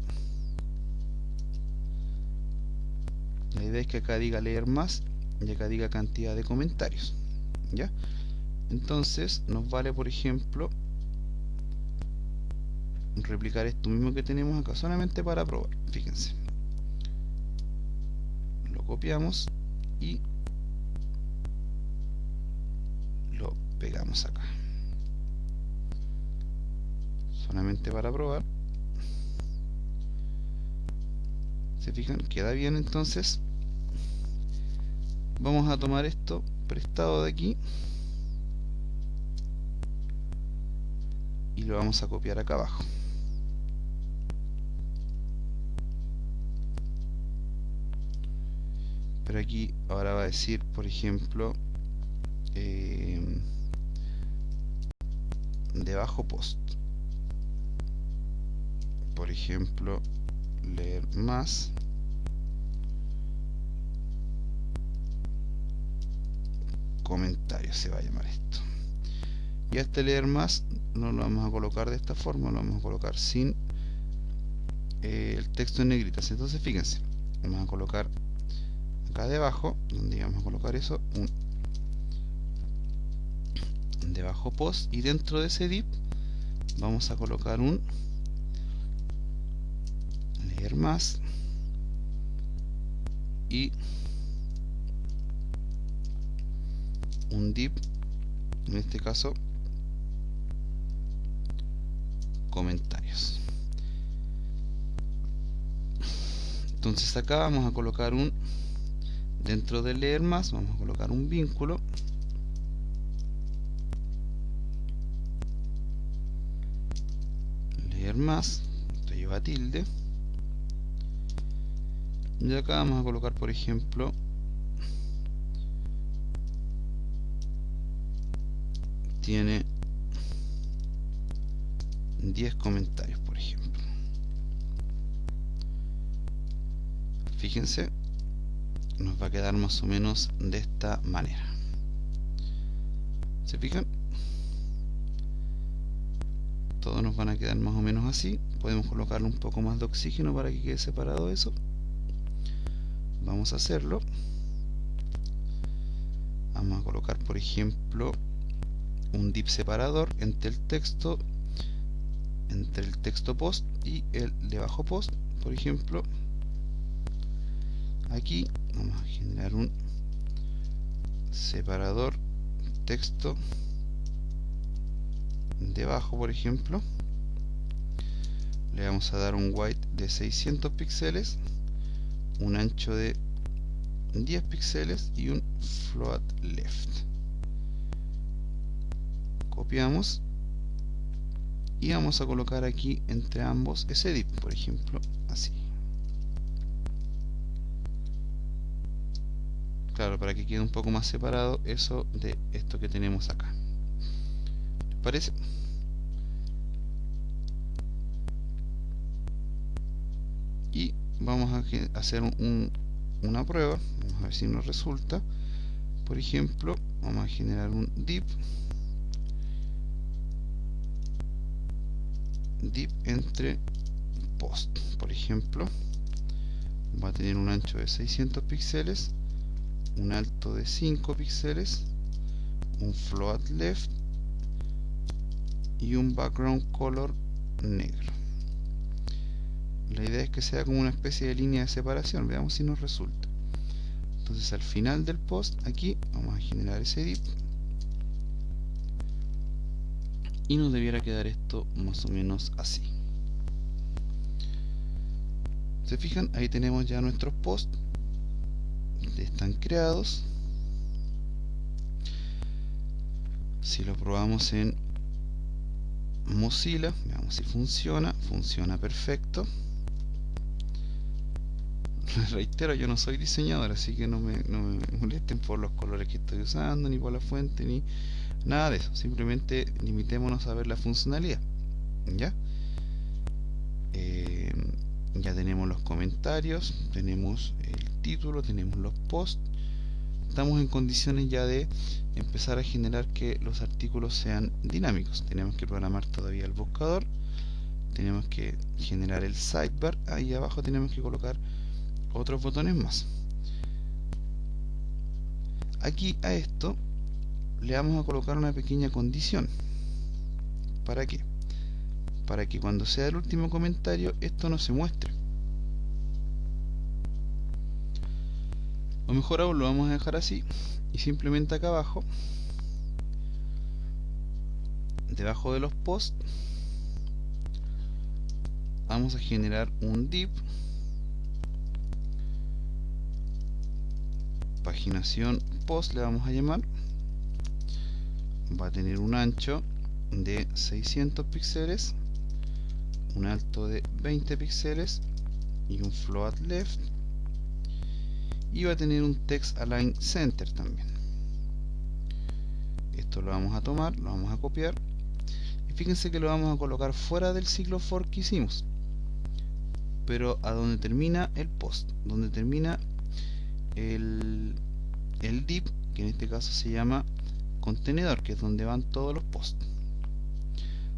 la idea es que acá diga leer más y acá diga cantidad de comentarios. ¿Ya? Entonces nos vale, por ejemplo, replicar esto mismo que tenemos acá solamente para probar. Fíjense, lo copiamos y lo pegamos acá solamente para probar. ¿Se fijan? Queda bien. Entonces vamos a tomar esto prestado de aquí y lo vamos a copiar acá abajo. Pero aquí ahora va a decir, por ejemplo, debajo post, por ejemplo, leer más comentarios, se va a llamar esto. Y a este leer más no lo vamos a colocar de esta forma, lo vamos a colocar sin el texto en negritas. Entonces fíjense, vamos a colocar acá debajo, donde vamos a colocar eso, un debajo post, y dentro de ese div vamos a colocar un leer más y un div, en este caso comentarios. Entonces acá vamos a colocar un, dentro de leer más vamos a colocar un vínculo leer más, esto lleva tilde, y acá vamos a colocar, por ejemplo, tiene 10 comentarios, por ejemplo. Fíjense, nos va a quedar más o menos de esta manera. ¿Se fijan? Todos nos van a quedar más o menos así. Podemos colocarle un poco más de oxígeno para que quede separado eso. Vamos a hacerlo. Vamos a colocar, por ejemplo, un div separador entre el texto post y el debajo post. Por ejemplo, aquí vamos a generar un separador texto debajo, por ejemplo. Le vamos a dar un width de 600 píxeles, un ancho de 10 píxeles y un float left. Copiamos y vamos a colocar aquí entre ambos ese div, por ejemplo, así. claro, para que quede un poco más separado eso de esto que tenemos acá. ¿Les parece? Y vamos a hacer una prueba. Vamos a ver si nos resulta. Por ejemplo, vamos a generar un div entre post. Por ejemplo, va a tener un ancho de 600 píxeles, un alto de 5 píxeles, un float left y un background color negro. La idea es que sea como una especie de línea de separación. Veamos si nos resulta. Entonces al final del post, aquí vamos a generar ese div y nos debiera quedar esto más o menos así. ¿Se fijan? Ahí tenemos ya nuestros posts. Están creados. Si lo probamos en Mozilla, veamos si funciona. Funciona perfecto. Reitero, yo no soy diseñador, así que no me molesten por los colores que estoy usando, ni por la fuente, ni nada de eso. Simplemente limitémonos a ver la funcionalidad. ¿Ya? Ya tenemos los comentarios, tenemos el título, tenemos los posts. Estamos en condiciones ya de empezar a generar que los artículos sean dinámicos. Tenemos que programar todavía el buscador, tenemos que generar el sidebar, ahí abajo tenemos que colocar otros botones más. Aquí a esto le vamos a colocar una pequeña condición. ¿Para qué? Para que cuando sea el último comentario esto no se muestre. O mejor aún, lo vamos a dejar así y simplemente acá abajo, debajo de los posts, vamos a generar un div paginación post, le vamos a llamar. Va a tener un ancho de 600 píxeles, un alto de 20 píxeles y un float left, y va a tener un text align center también. Esto lo vamos a tomar, lo vamos a copiar y fíjense que lo vamos a colocar fuera del ciclo for que hicimos, pero a donde termina el post, donde termina el div, que en este caso se llama contenedor, que es donde van todos los posts.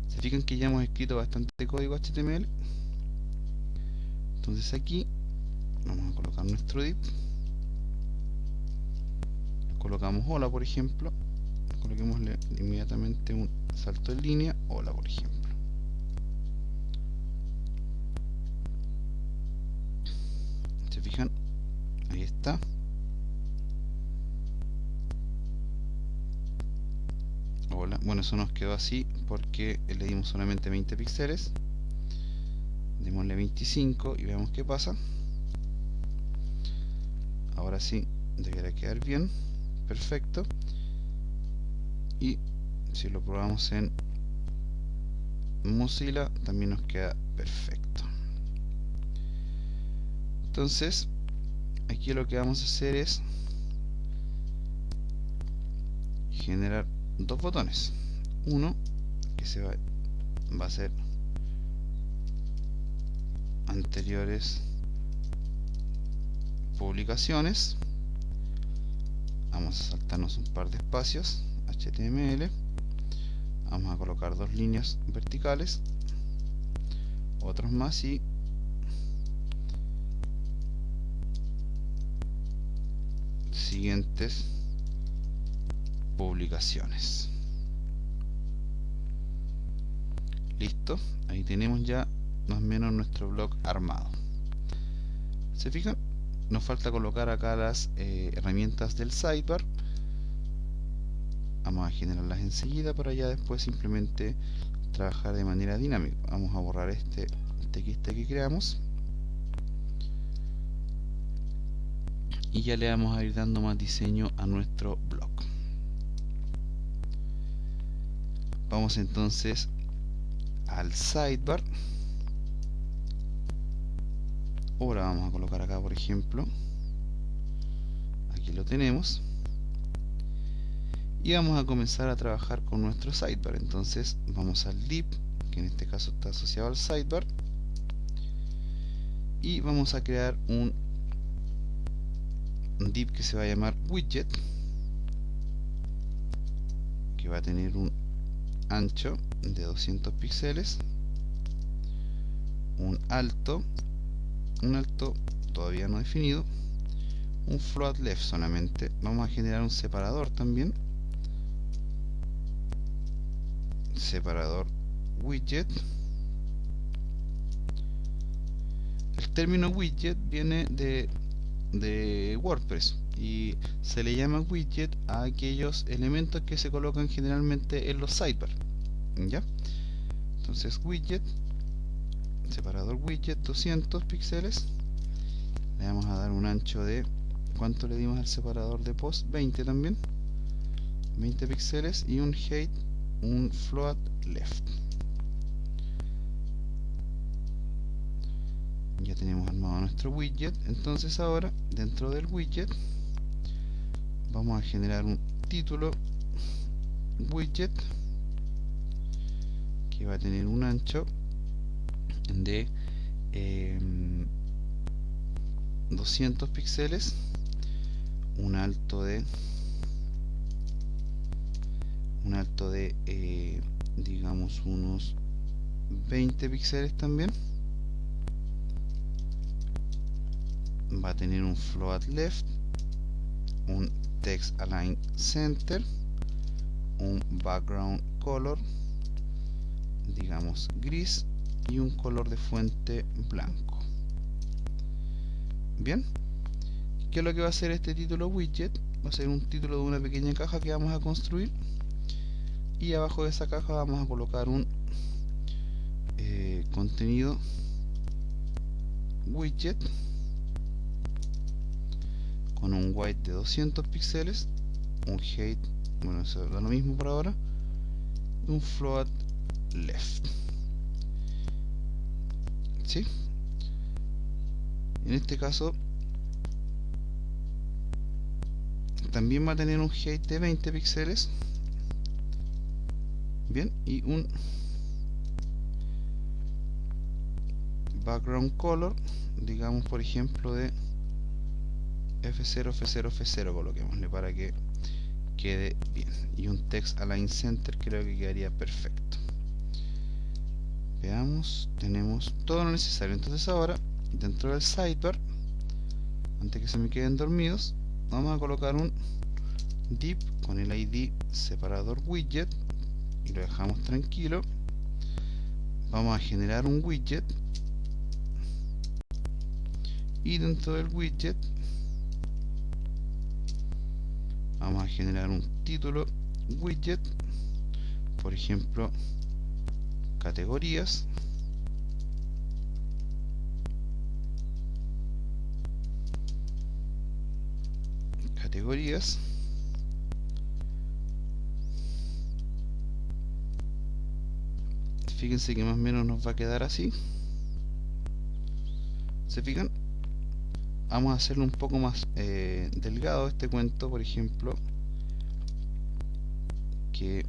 Se fijan que ya hemos escrito bastante código HTML. Entonces aquí vamos a colocar nuestro div, colocamos hola por ejemplo, coloquémosle inmediatamente un salto en línea, hola por ejemplo. ¿Se fijan? Ahí está. Hola. Bueno, eso nos quedó así porque le dimos solamente 20 píxeles. Démosle 25 y veamos qué pasa. Ahora sí, debería quedar bien. Perfecto. Y si lo probamos en Mozilla, también nos queda perfecto. Entonces, aquí lo que vamos a hacer es generar dos botones. Uno que va a ser anteriores publicaciones. Vamos a saltarnos un par de espacios HTML. Vamos a colocar dos líneas verticales, otros más, y siguientes publicaciones. Listo, ahí tenemos ya más o menos nuestro blog armado. ¿Se fijan? Nos falta colocar acá las herramientas del sidebar. Vamos a generarlas enseguida para ya después simplemente trabajar de manera dinámica. Vamos a borrar este TXT que creamos y ya le vamos a ir dando más diseño a nuestro blog. Vamos entonces al sidebar. Ahora vamos a colocar acá, por ejemplo, aquí aquí lo tenemos, y vamos a comenzar a trabajar con nuestro sidebar. Entonces vamos al div, que en este caso está asociado al sidebar, y vamos a crear un div que se va a llamar widget, que va a tener un ancho de 200 píxeles, un alto todavía no definido, un float left solamente. Vamos a generar un separador también, separador widget. El término widget viene de WordPress y se le llama widget a aquellos elementos que se colocan generalmente en los sidebar, ¿ya? Entonces widget, separador widget 200 píxeles, le vamos a dar un ancho de, ¿cuánto le dimos al separador de post? 20 también, 20 píxeles, y un height, un float left. Ya tenemos armado nuestro widget. Entonces ahora dentro del widget vamos a generar un título widget que va a tener un ancho de 200 píxeles, un alto de digamos unos 20 píxeles también. Va a tener un float left, un text align center, un background color, digamos gris, y un color de fuente blanco. Bien, ¿qué es lo que va a hacer este título widget? Va a ser un título de una pequeña caja que vamos a construir, y abajo de esa caja vamos a colocar un contenido widget con un white de 200 píxeles, un height, bueno, eso da lo mismo por ahora, un float left. ¿Sí? En este caso también va a tener un height de 20 píxeles, bien, y un background color, digamos por ejemplo de F0, F0, F0, coloquémosle para que quede bien, y un text align center creo que quedaría perfecto. Veamos, tenemos todo lo necesario. Entonces ahora dentro del sidebar, antes que se me queden dormidos, vamos a colocar un div con el id separador widget y lo dejamos tranquilo. Vamos a generar un widget, y dentro del widget vamos a generar un título widget, por ejemplo categorías, fíjense que más o menos nos va a quedar así. ¿Se fijan? Vamos a hacerlo un poco más delgado este cuento, por ejemplo, que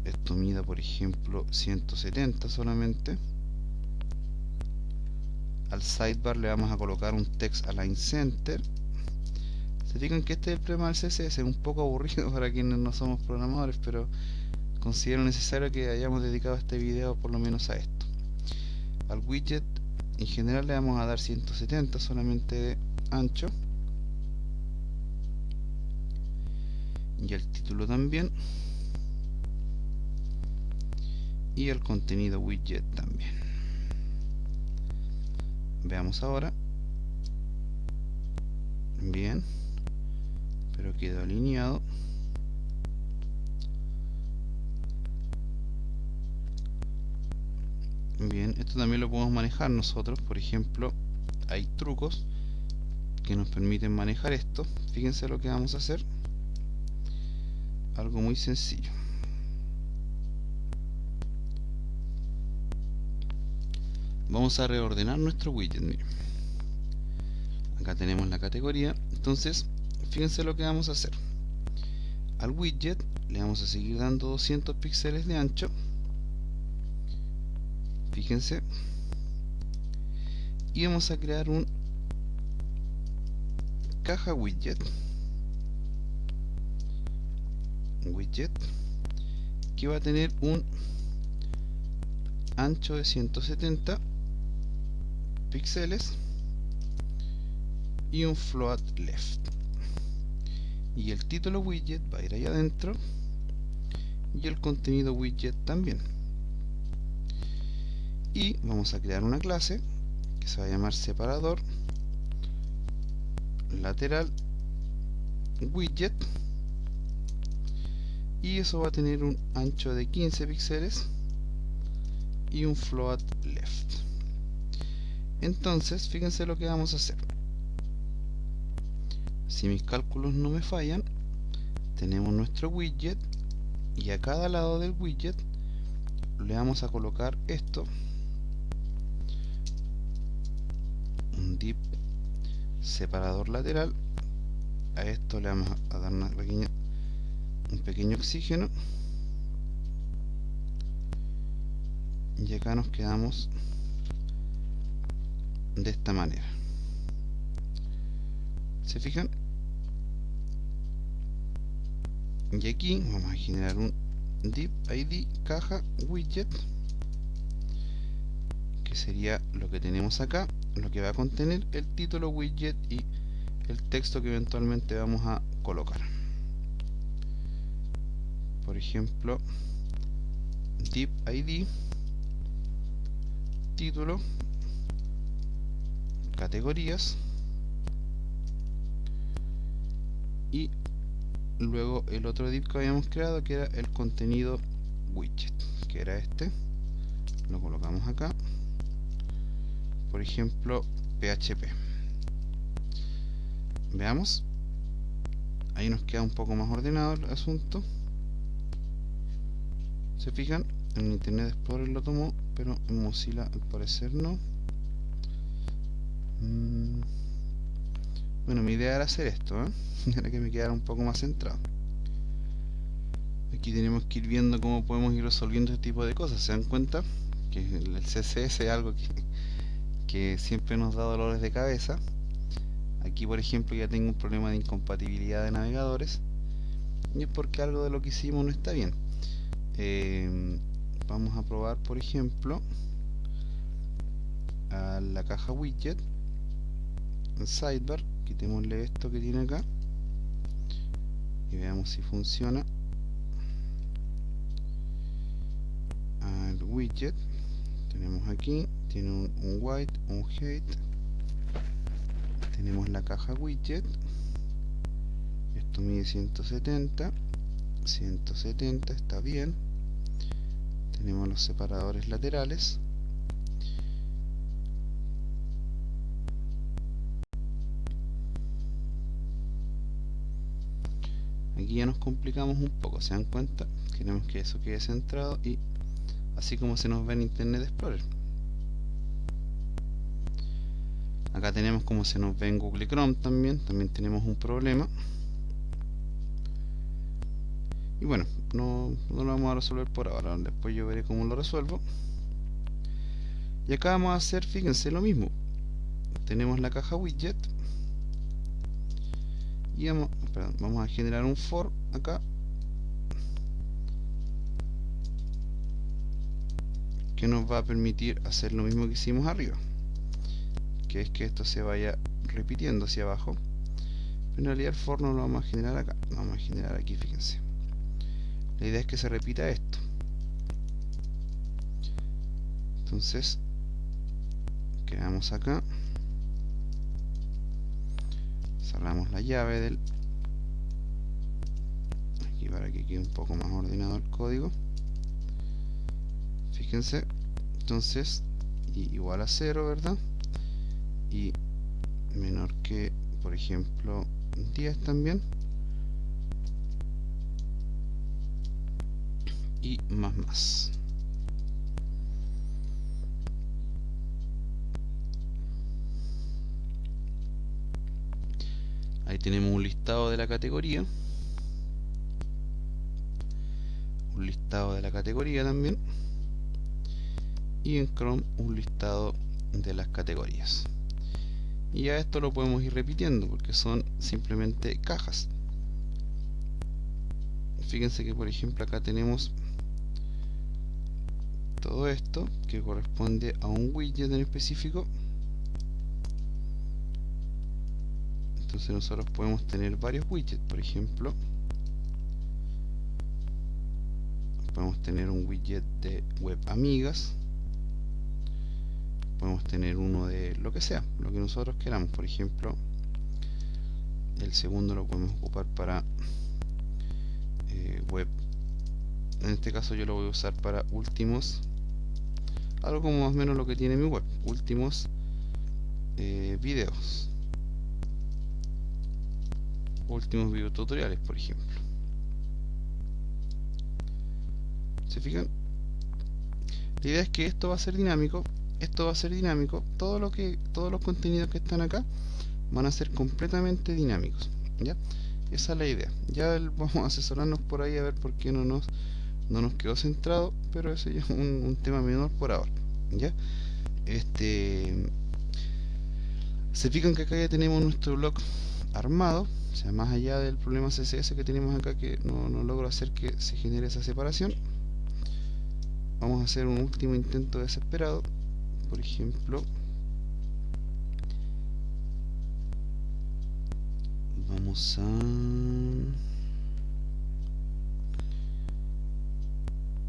esto mida por ejemplo 170 solamente. Al sidebar le vamos a colocar un text align center. Se fijan que este es el problema del CSS, es un poco aburrido para quienes no somos programadores, pero considero necesario que hayamos dedicado este video por lo menos a esto. Al widget en general le vamos a dar 170 solamente de ancho, y el título también, y el contenido widget también. Veamos ahora. Bien, pero quedó alineado. Bien, esto también lo podemos manejar nosotros. Por ejemplo, hay trucos que nos permiten manejar esto. Fíjense lo que vamos a hacer. Algo muy sencillo. Vamos a reordenar nuestro widget. Miren. Acá tenemos la categoría. Entonces fíjense lo que vamos a hacer. Al widget le vamos a seguir dando 200 píxeles de ancho. Fíjense, y vamos a crear un caja widget que va a tener un ancho de 170 píxeles y un float left, y el título widget va a ir ahí adentro y el contenido widget también. Y vamos a crear una clase que se va a llamar separador lateral widget, y eso va a tener un ancho de 15 píxeles y un float left. Entonces fíjense lo que vamos a hacer. Si mis cálculos no me fallan, tenemos nuestro widget, y a cada lado del widget le vamos a colocar esto, un div separador lateral. A esto le vamos a dar un pequeño oxígeno, y acá nos quedamos de esta manera. ¿Se fijan? Y aquí vamos a generar un div id caja widget, que sería lo que tenemos acá, lo que va a contener el título widget y el texto que eventualmente vamos a colocar. Por ejemplo, div id título categorías, y luego el otro div que habíamos creado, que era el contenido widget, que era este. Lo colocamos acá, por ejemplo PHP. Veamos, ahí nos queda un poco más ordenado el asunto. ¿Se fijan? En Internet Explorer lo tomó, pero en Mozilla al parecer no. Bueno, mi idea era hacer esto, era que me quedara un poco más centrado. Aquí tenemos que ir viendo cómo podemos ir resolviendo este tipo de cosas. ¿Se dan cuenta? Que el CSS es algo que siempre nos da dolores de cabeza. Aquí, por ejemplo, ya tengo un problema de incompatibilidad de navegadores, y es porque algo de lo que hicimos no está bien. Vamos a probar, por ejemplo, a la caja widget en sidebar. Quitémosle esto que tiene acá y veamos si funciona. Al widget tenemos aquí, tiene un white, un height. Tenemos la caja widget, esto mide 170, está bien. Tenemos los separadores laterales, aquí ya nos complicamos un poco. ¿Se dan cuenta? Queremos que eso quede centrado, y así como se nos ve en Internet Explorer. Acá tenemos como se nos ve en Google Chrome también tenemos un problema. Y bueno, no lo vamos a resolver por ahora, después yo veré cómo lo resuelvo. Y acá vamos a hacer, fíjense, lo mismo. Tenemos la caja widget y vamos a generar un for acá, que nos va a permitir hacer lo mismo que hicimos arriba, que es que esto se vaya repitiendo hacia abajo. Pero en realidad el for no lo vamos a generar acá, lo vamos a generar aquí, fíjense. La idea es que se repita esto. Entonces quedamos acá, cerramos la llave del aquí para que quede un poco más ordenado el código. Fíjense, entonces igual a 0, ¿verdad? Y menor que, por ejemplo, 10 también, y más. Ahí tenemos un listado de la categoría, también, y en Chrome un listado de las categorías. Y a esto lo podemos ir repitiendo porque son simplemente cajas. Fíjense que por ejemplo acá tenemos todo esto que corresponde a un widget en específico. Entonces nosotros podemos tener varios widgets. Por ejemplo, podemos tener un widget de web amigas, podemos tener uno de lo que sea, lo que nosotros queramos. Por ejemplo, el segundo lo podemos ocupar para web. En este caso yo lo voy a usar para últimos, algo como más o menos lo que tiene mi web, últimos videos, últimos videotutoriales, por ejemplo. ¿Se fijan? La idea es que esto va a ser dinámico. Todos los contenidos que están acá van a ser completamente dinámicos, ¿ya? Esa es la idea. Ya vamos a asesorarnos por ahí a ver por qué no nos quedó centrado, pero ese es un tema menor por ahora, ¿ya? Se fijan que acá ya tenemos nuestro blog armado. O sea, más allá del problema CSS que tenemos acá, que no logro hacer que se genere esa separación, vamos a hacer un último intento desesperado. Por ejemplo, vamos a...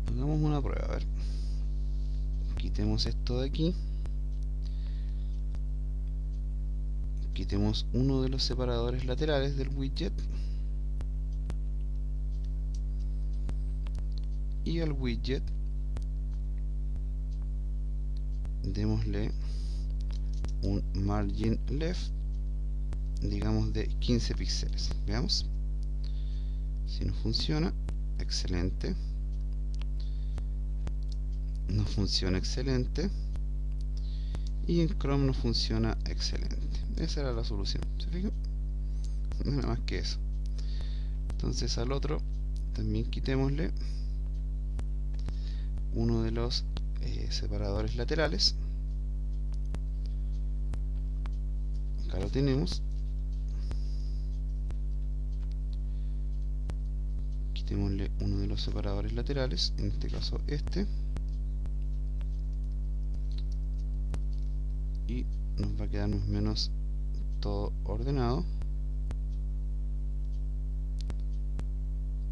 hagamos una prueba, a ver. Quitemos esto de aquí. Quitemos uno de los separadores laterales del widget. Y al widget démosle un margin left, digamos de 15 píxeles. Veamos si nos funciona. Excelente. No funciona excelente. Y en Chrome no funciona excelente. Esa era la solución. ¿Se fijan? Nada más que eso. Entonces al otro también quitémosle uno de los separadores laterales. Acá lo tenemos. Quitémosle uno de los separadores laterales, en este caso este, y nos va a quedar más o menos todo ordenado,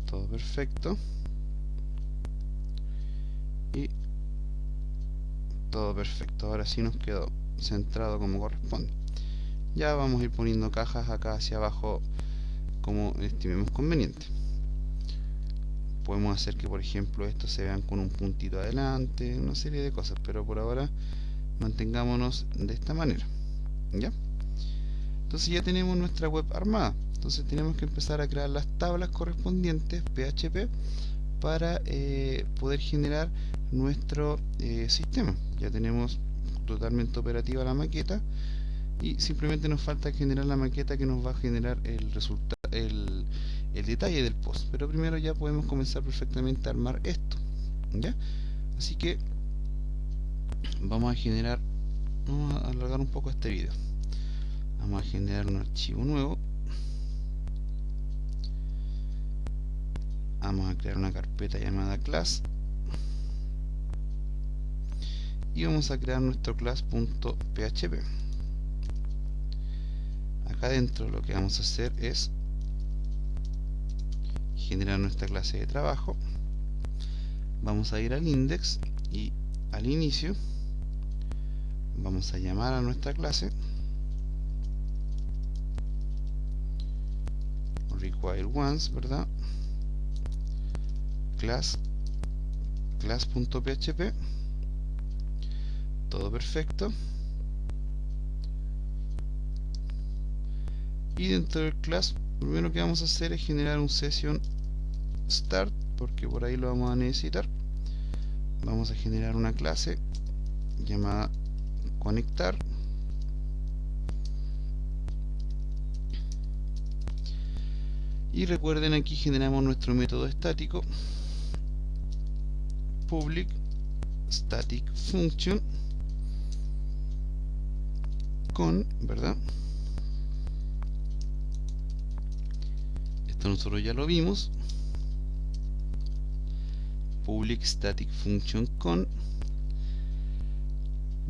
todo perfecto y todo perfecto. Ahora sí nos quedó centrado como corresponde. Ya vamos a ir poniendo cajas acá hacia abajo como estimemos conveniente. Podemos hacer que por ejemplo estos se vean con un puntito adelante, una serie de cosas, pero por ahora mantengámonos de esta manera, ¿ya? Entonces ya tenemos nuestra web armada. Entonces tenemos que empezar a crear las tablas correspondientes PHP para poder generar nuestro sistema. Ya tenemos totalmente operativa la maqueta y simplemente nos falta generar la maqueta que nos va a generar el resultado, el detalle del post. Pero primero ya podemos comenzar perfectamente a armar esto, ¿ya? Así que vamos a alargar un poco este video. Vamos a generar un archivo nuevo. Vamos a crear una carpeta llamada class y vamos a crear nuestro class.php. Acá adentro lo que vamos a hacer es generar nuestra clase de trabajo. Vamos a ir al index y al inicio vamos a llamar a nuestra clase require once, ¿verdad? class.php, todo perfecto. Y dentro del class lo primero que vamos a hacer es generar un session start, porque por ahí lo vamos a necesitar. Vamos a generar una clase llamada conectar, Y recuerden, aquí generamos nuestro método estático public static function con, ¿verdad? Esto nosotros ya lo vimos. Public static function con.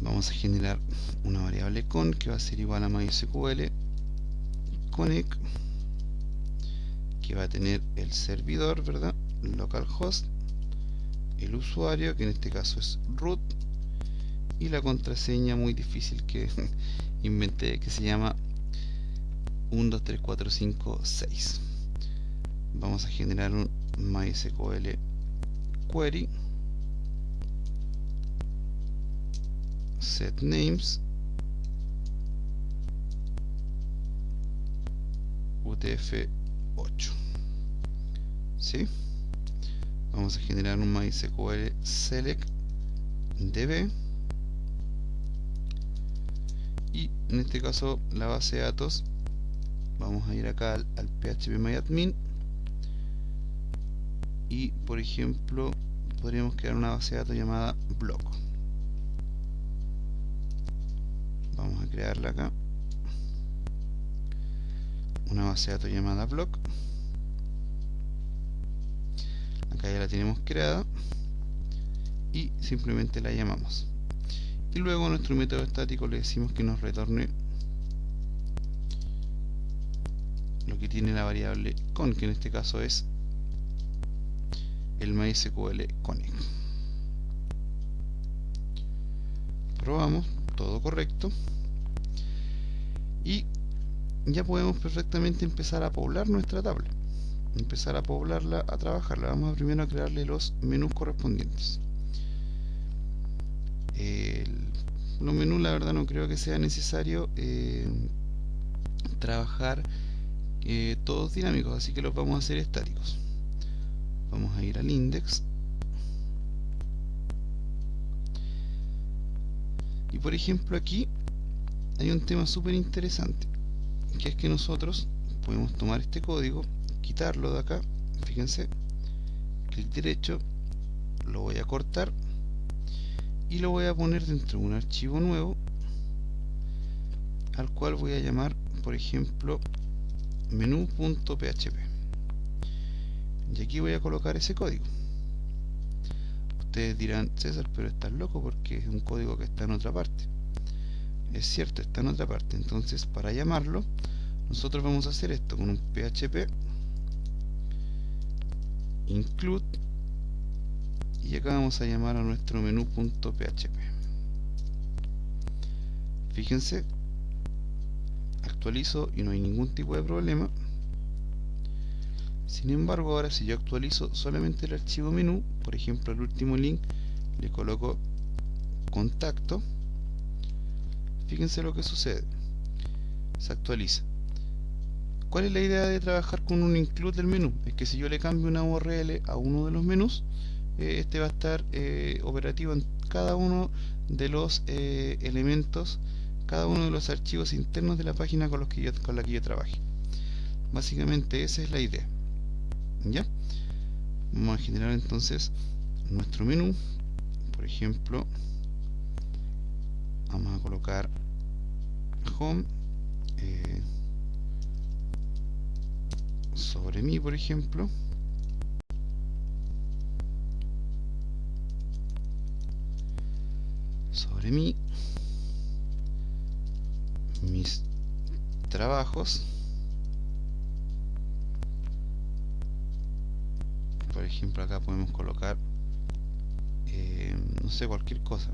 Vamos a generar una variable con que va a ser igual a MySQL connect, que va a tener el servidor, ¿verdad? Localhost, el usuario, que en este caso es root, y la contraseña muy difícil que inventé, que se llama 1, 2, 3, 4, 5, 6. Vamos a generar un MySQL query set names UTF-8. ¿Sí? Vamos a generar un MySQL select db, y en este caso la base de datos, vamos a ir acá al phpMyAdmin, y por ejemplo podríamos crear una base de datos llamada block. Vamos a crearla acá, una base de datos llamada block. Acá ya la tenemos creada y simplemente la llamamos, y luego a nuestro método estático le decimos que nos retorne lo que tiene la variable con, que en este caso es el MySQL connect. Probamos, todo correcto, y ya podemos perfectamente empezar a poblar nuestra tabla, empezar a poblarla, a trabajarla. Vamos primero a crearle los menús correspondientes. Los menús, la verdad, no creo que sea necesario trabajar todos dinámicos, así que los vamos a hacer estáticos. Vamos a ir al index, y por ejemplo aquí hay un tema súper interesante, que es que nosotros podemos tomar este código, quitarlo de acá, fíjense, clic derecho, lo voy a cortar y lo voy a poner dentro de un archivo nuevo, al cual voy a llamar, por ejemplo, menú.php, y aquí voy a colocar ese código. Ustedes dirán: César, pero estás loco porque es un código que está en otra parte. Es cierto, está en otra parte. Entonces, para llamarlo, nosotros vamos a hacer esto con un php include, y acá vamos a llamar a nuestro menú.php. Fíjense, actualizo y no hay ningún tipo de problema. Sin embargo, ahora si yo actualizo solamente el archivo menú, por ejemplo al último link le coloco contacto, fíjense lo que sucede, se actualiza. ¿Cuál es la idea de trabajar con un include del menú? Es que si yo le cambio una URL a uno de los menús, este va a estar operativo en cada uno de los elementos, cada uno de los archivos internos de la página con la que yo trabaje. Básicamente esa es la idea. ¿Ya? Vamos a generar entonces nuestro menú. Por ejemplo, vamos a colocar home sobre mí, por ejemplo, sobre mí, mis trabajos, por ejemplo acá podemos colocar no sé, cualquier cosa,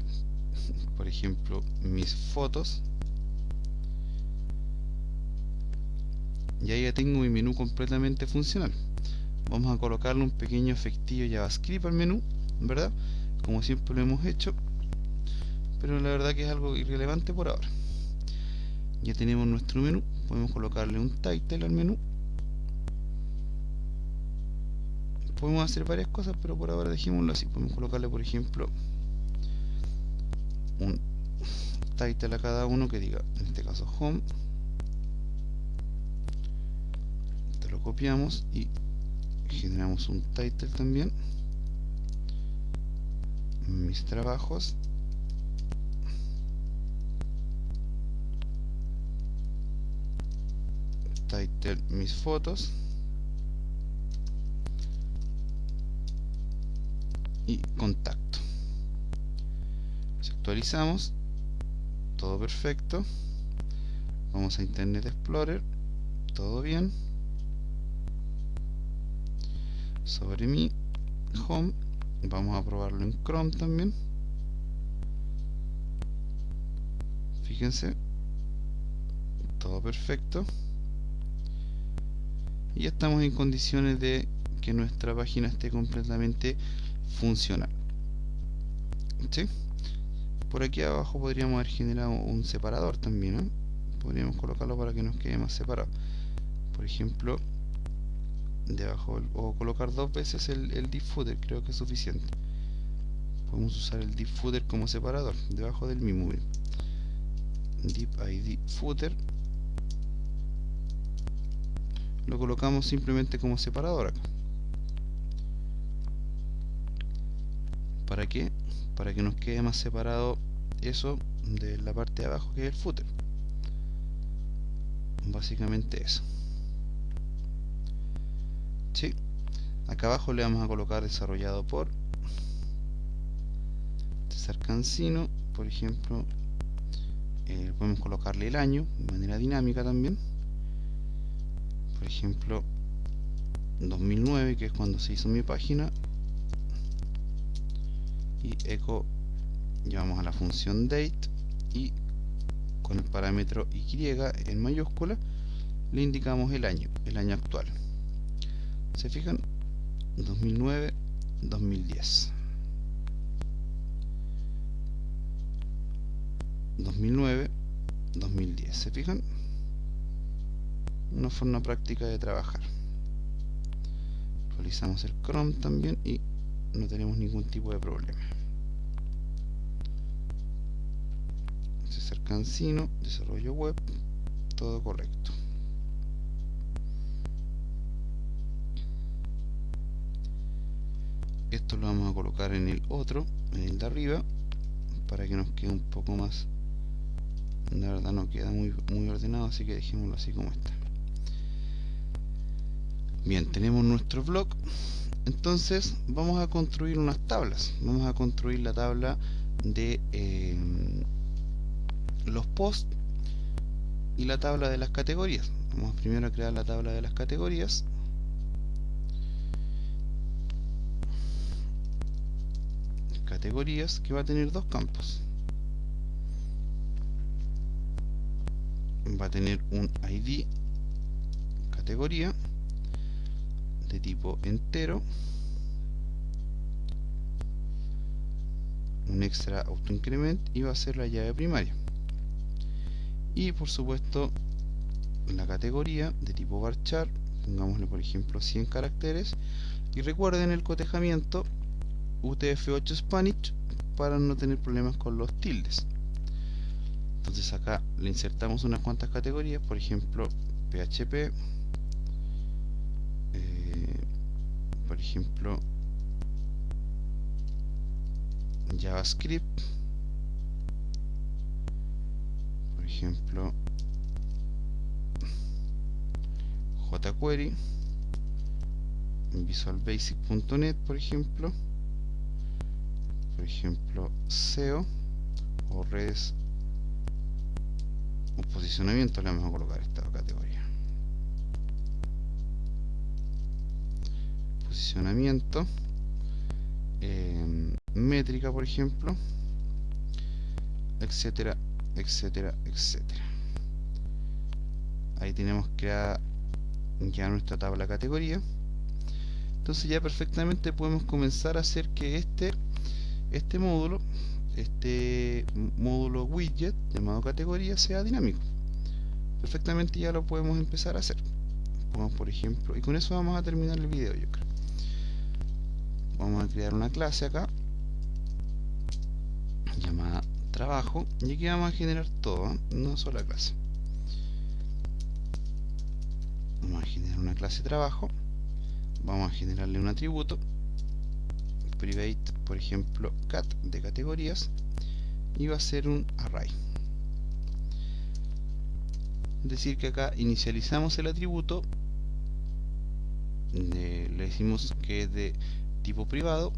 por ejemplo mis fotos, y ahí ya tengo mi menú completamente funcional. Vamos a colocarle un pequeño efectillo JavaScript al menú, ¿verdad? Como siempre lo hemos hecho, pero la verdad que es algo irrelevante por ahora. Ya tenemos nuestro menú, podemos colocarle un title al menú, podemos hacer varias cosas, pero por ahora dejémoslo así. Podemos colocarle, por ejemplo, un title a cada uno que diga, en este caso home, te lo copiamos y generamos un title también, mis trabajos, title mis fotos y contacto. Si actualizamos, todo perfecto. Vamos a Internet Explorer, todo bien. Sobre mi home, vamos a probarlo en Chrome también. Fíjense, todo perfecto. Y ya estamos en condiciones de que nuestra página esté completamente funcional. ¿Sí? Por aquí abajo podríamos haber generado un separador también, ¿no? Podríamos colocarlo para que nos quede más separado. Por ejemplo, debajo, o colocar dos veces el div footer, creo que es suficiente. Podemos usar el div footer como separador, debajo del mismo. Div id footer, lo colocamos simplemente como separador acá. ¿Para qué? Para que nos quede más separado eso de la parte de abajo, que es el footer. Básicamente eso. ¿Sí? Acá abajo le vamos a colocar desarrollado por César Cancino, por ejemplo. Podemos colocarle el año de manera dinámica también. Por ejemplo, 2009, que es cuando se hizo mi página. Y echo, llevamos a la función date y con el parámetro Y en mayúscula le indicamos el año actual. ¿Se fijan? 2009, 2010. 2009, 2010. ¿Se fijan? Una forma práctica de trabajar. Actualizamos el Chrome también y no tenemos ningún tipo de problema. César Cancino, desarrollo web, todo correcto. Esto lo vamos a colocar en el otro, en el de arriba, para que nos quede un poco más. La verdad no queda muy ordenado, así que dejémoslo así como está. Bien, tenemos nuestro blog. Entonces vamos a construir unas tablas. Vamos a construir la tabla de los posts y la tabla de las categorías. Vamos primero a crear la tabla de las categorías. Categorías, que va a tener dos campos. Va a tener un ID categoría de tipo entero, un extra autoincrement, y va a ser la llave primaria. Y por supuesto la categoría de tipo varchar, pongámosle por ejemplo 100 caracteres, y recuerden el cotejamiento UTF-8 Spanish para no tener problemas con los tildes. Entonces acá le insertamos unas cuantas categorías, por ejemplo PHP, por ejemplo JavaScript, por ejemplo jQuery, visualbasic.net, por ejemplo SEO o redes o posicionamiento. Le vamos a colocar esta categoría, posicionamiento, métrica, por ejemplo, etcétera, etcétera, etcétera. Ahí tenemos creada ya nuestra tabla categoría. Entonces ya perfectamente podemos comenzar a hacer que este módulo widget llamado categoría sea dinámico. Perfectamente ya lo podemos empezar a hacer. Pongamos por ejemplo, y con eso vamos a terminar el video, yo creo. Vamos a crear una clase acá llamada trabajo, y aquí vamos a generar todo, una sola clase. Vamos a generar una clase trabajo, vamos a generarle un atributo private, por ejemplo cat de categorías, y va a ser un array. Es decir, que acá inicializamos el atributo, le decimos que es de tipo privado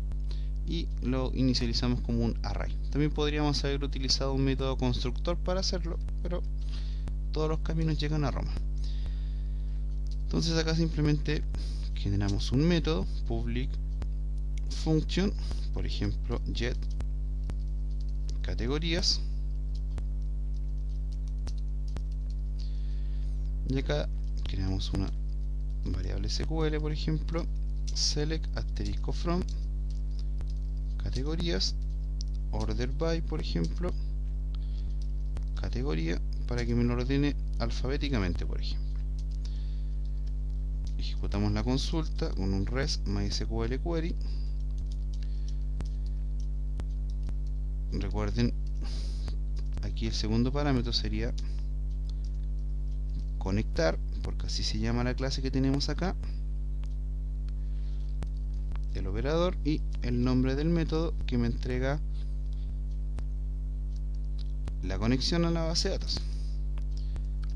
y lo inicializamos como un array. También podríamos haber utilizado un método constructor para hacerlo, pero todos los caminos llegan a Roma. Entonces acá simplemente generamos un método public function, por ejemplo get categorías, y acá creamos una variable SQL, por ejemplo select asterisco from categorías order by, por ejemplo categoría, para que me lo ordene alfabéticamente, por ejemplo. Ejecutamos la consulta con un res MySQL query. Recuerden, aquí el segundo parámetro sería conectar, porque así se llama la clase que tenemos acá, el operador y el nombre del método que me entrega la conexión a la base de datos.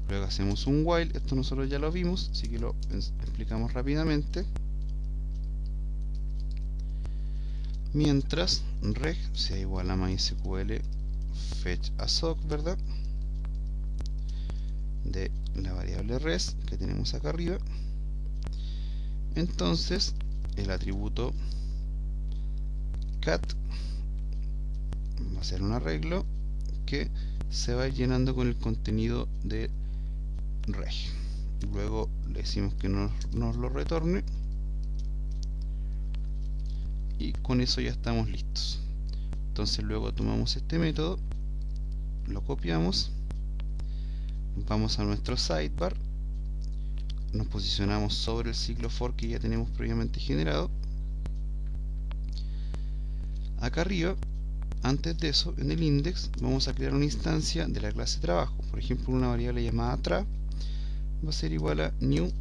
Luego hacemos un while, esto nosotros ya lo vimos, así que lo explicamos rápidamente. Mientras reg sea igual a MySQL fetch a sock, ¿verdad?, de la variable res que tenemos acá arriba. Entonces el atributo cat va a ser un arreglo que se va a ir llenando con el contenido de reg. Luego le decimos que nos lo retorne y con eso ya estamos listos. Entonces luego tomamos este método, lo copiamos, vamos a nuestro sidebar, nos posicionamos sobre el ciclo for que ya tenemos previamente generado. Acá arriba, antes de eso, en el index vamos a crear una instancia de la clase trabajo. Por ejemplo, una variable llamada tra va a ser igual a new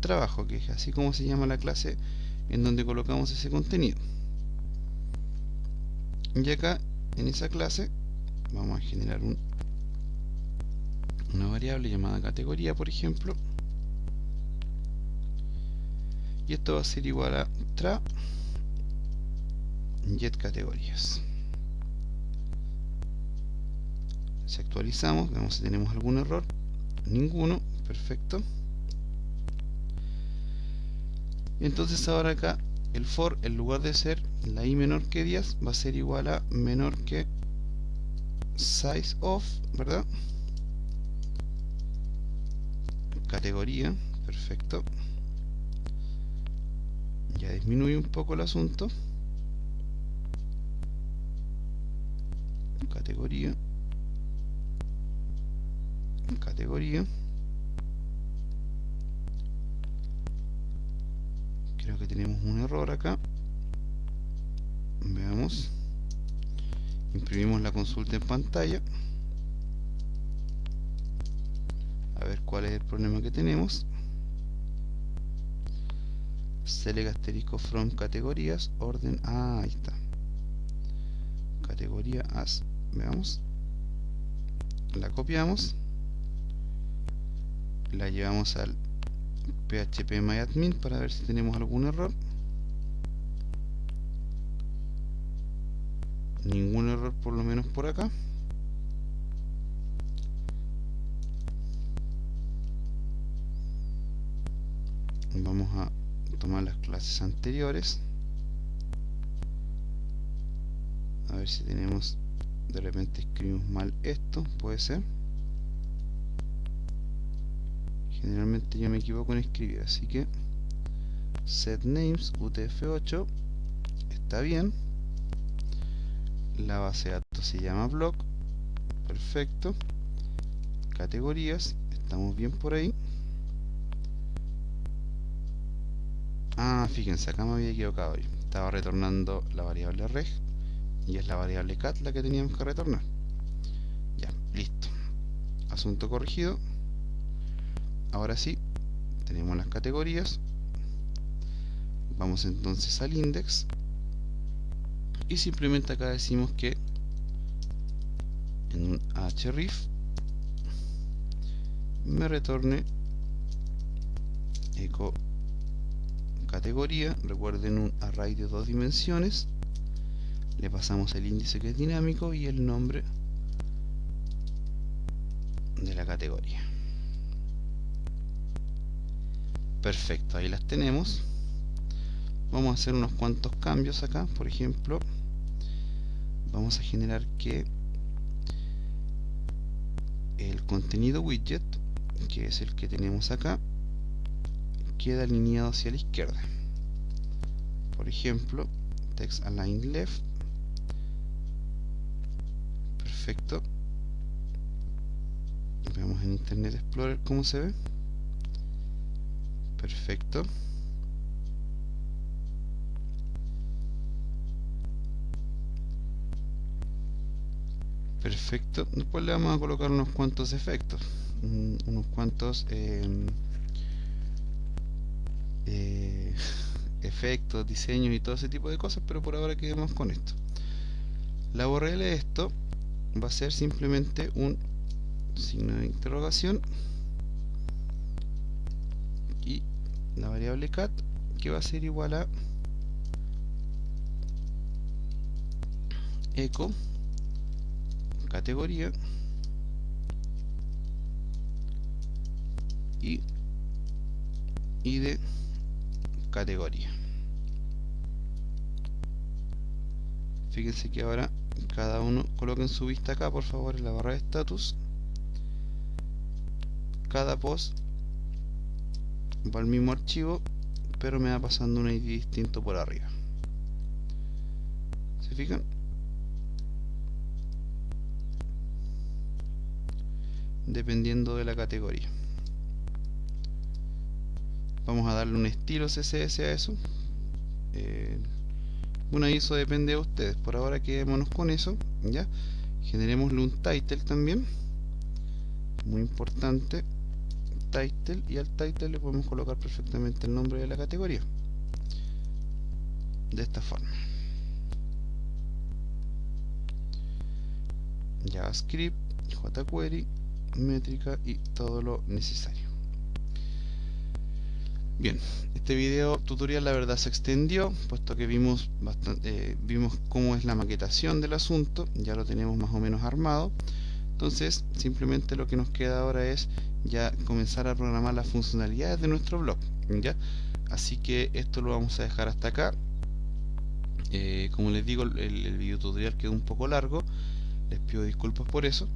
trabajo, que es así como se llama la clase en donde colocamos ese contenido. Y acá en esa clase vamos a generar una variable llamada categoría, por ejemplo, y esto va a ser igual a tra get categorías. Si actualizamos, vemos si tenemos algún error. Ninguno, perfecto. Entonces ahora acá el for, en lugar de ser la i menor que 10, va a ser igual a menor que size of, ¿verdad?, categoría, perfecto. Ya disminuye un poco el asunto. Categoría, categoría. Creo que tenemos un error acá. Veamos. Imprimimos la consulta en pantalla. A ver cuál es el problema que tenemos. Select asterisco from categorías, orden. Ah, ahí está. Categoría as. Veamos. La copiamos. La llevamos al phpMyAdmin para ver si tenemos algún error. Ningún error, por lo menos por acá. Vamos a tomar las clases anteriores, a ver si tenemos, de repente escribimos mal esto, puede ser. Generalmente yo me equivoco en escribir, así que setNames UTF-8 está bien. La base de datos se llama blog, perfecto. Categorías, estamos bien por ahí. Ah, fíjense, acá me había equivocado. Estaba retornando la variable reg y es la variable cat la que teníamos que retornar. Ya, listo. Asunto corregido. Ahora sí, tenemos las categorías. Vamos entonces al index y simplemente acá decimos que en un href me retorne eco categoría. Recuerden, un array de 2 dimensiones, le pasamos el índice que es dinámico y el nombre de la categoría. Perfecto, ahí las tenemos. Vamos a hacer unos cuantos cambios acá. Por ejemplo, vamos a generar que el contenido widget, que es el que tenemos acá, queda alineado hacia la izquierda. Por ejemplo, text align left. Perfecto. Veamos en Internet Explorer cómo se ve. Perfecto. Perfecto. Después le vamos a colocar unos cuantos efectos, unos cuantos efectos, diseños y todo ese tipo de cosas, pero por ahora quedemos con esto. La URL de esto va a ser simplemente un signo de interrogación y la variable cat, que va a ser igual a eco categoría y id categoría. Fíjense que ahora cada uno coloquen su vista acá, por favor, en la barra de status. Cada post va al mismo archivo, pero me va pasando un ID distinto por arriba. ¿Se fijan? Dependiendo de la categoría. Vamos a darle un estilo CSS a eso. Bueno, y eso depende de ustedes. Por ahora quedémonos con eso, ¿ya? Generémosle un title también, muy importante, title, y al title le podemos colocar perfectamente el nombre de la categoría de esta forma. JavaScript, jQuery, métrica y todo lo necesario. Bien, este video tutorial la verdad se extendió, puesto que vimos cómo es la maquetación del asunto, ya lo tenemos más o menos armado. Entonces simplemente lo que nos queda ahora es ya comenzar a programar las funcionalidades de nuestro blog, ¿ya? Así que esto lo vamos a dejar hasta acá. Como les digo, el video tutorial quedó un poco largo, les pido disculpas por eso,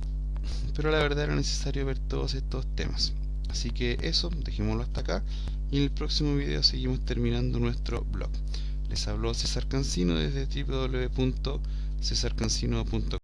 pero la verdad era necesario ver todos estos temas. Así que eso, dejémoslo hasta acá, y en el próximo video seguimos terminando nuestro blog. Les habló César Cancino desde www.cesarcancino.com.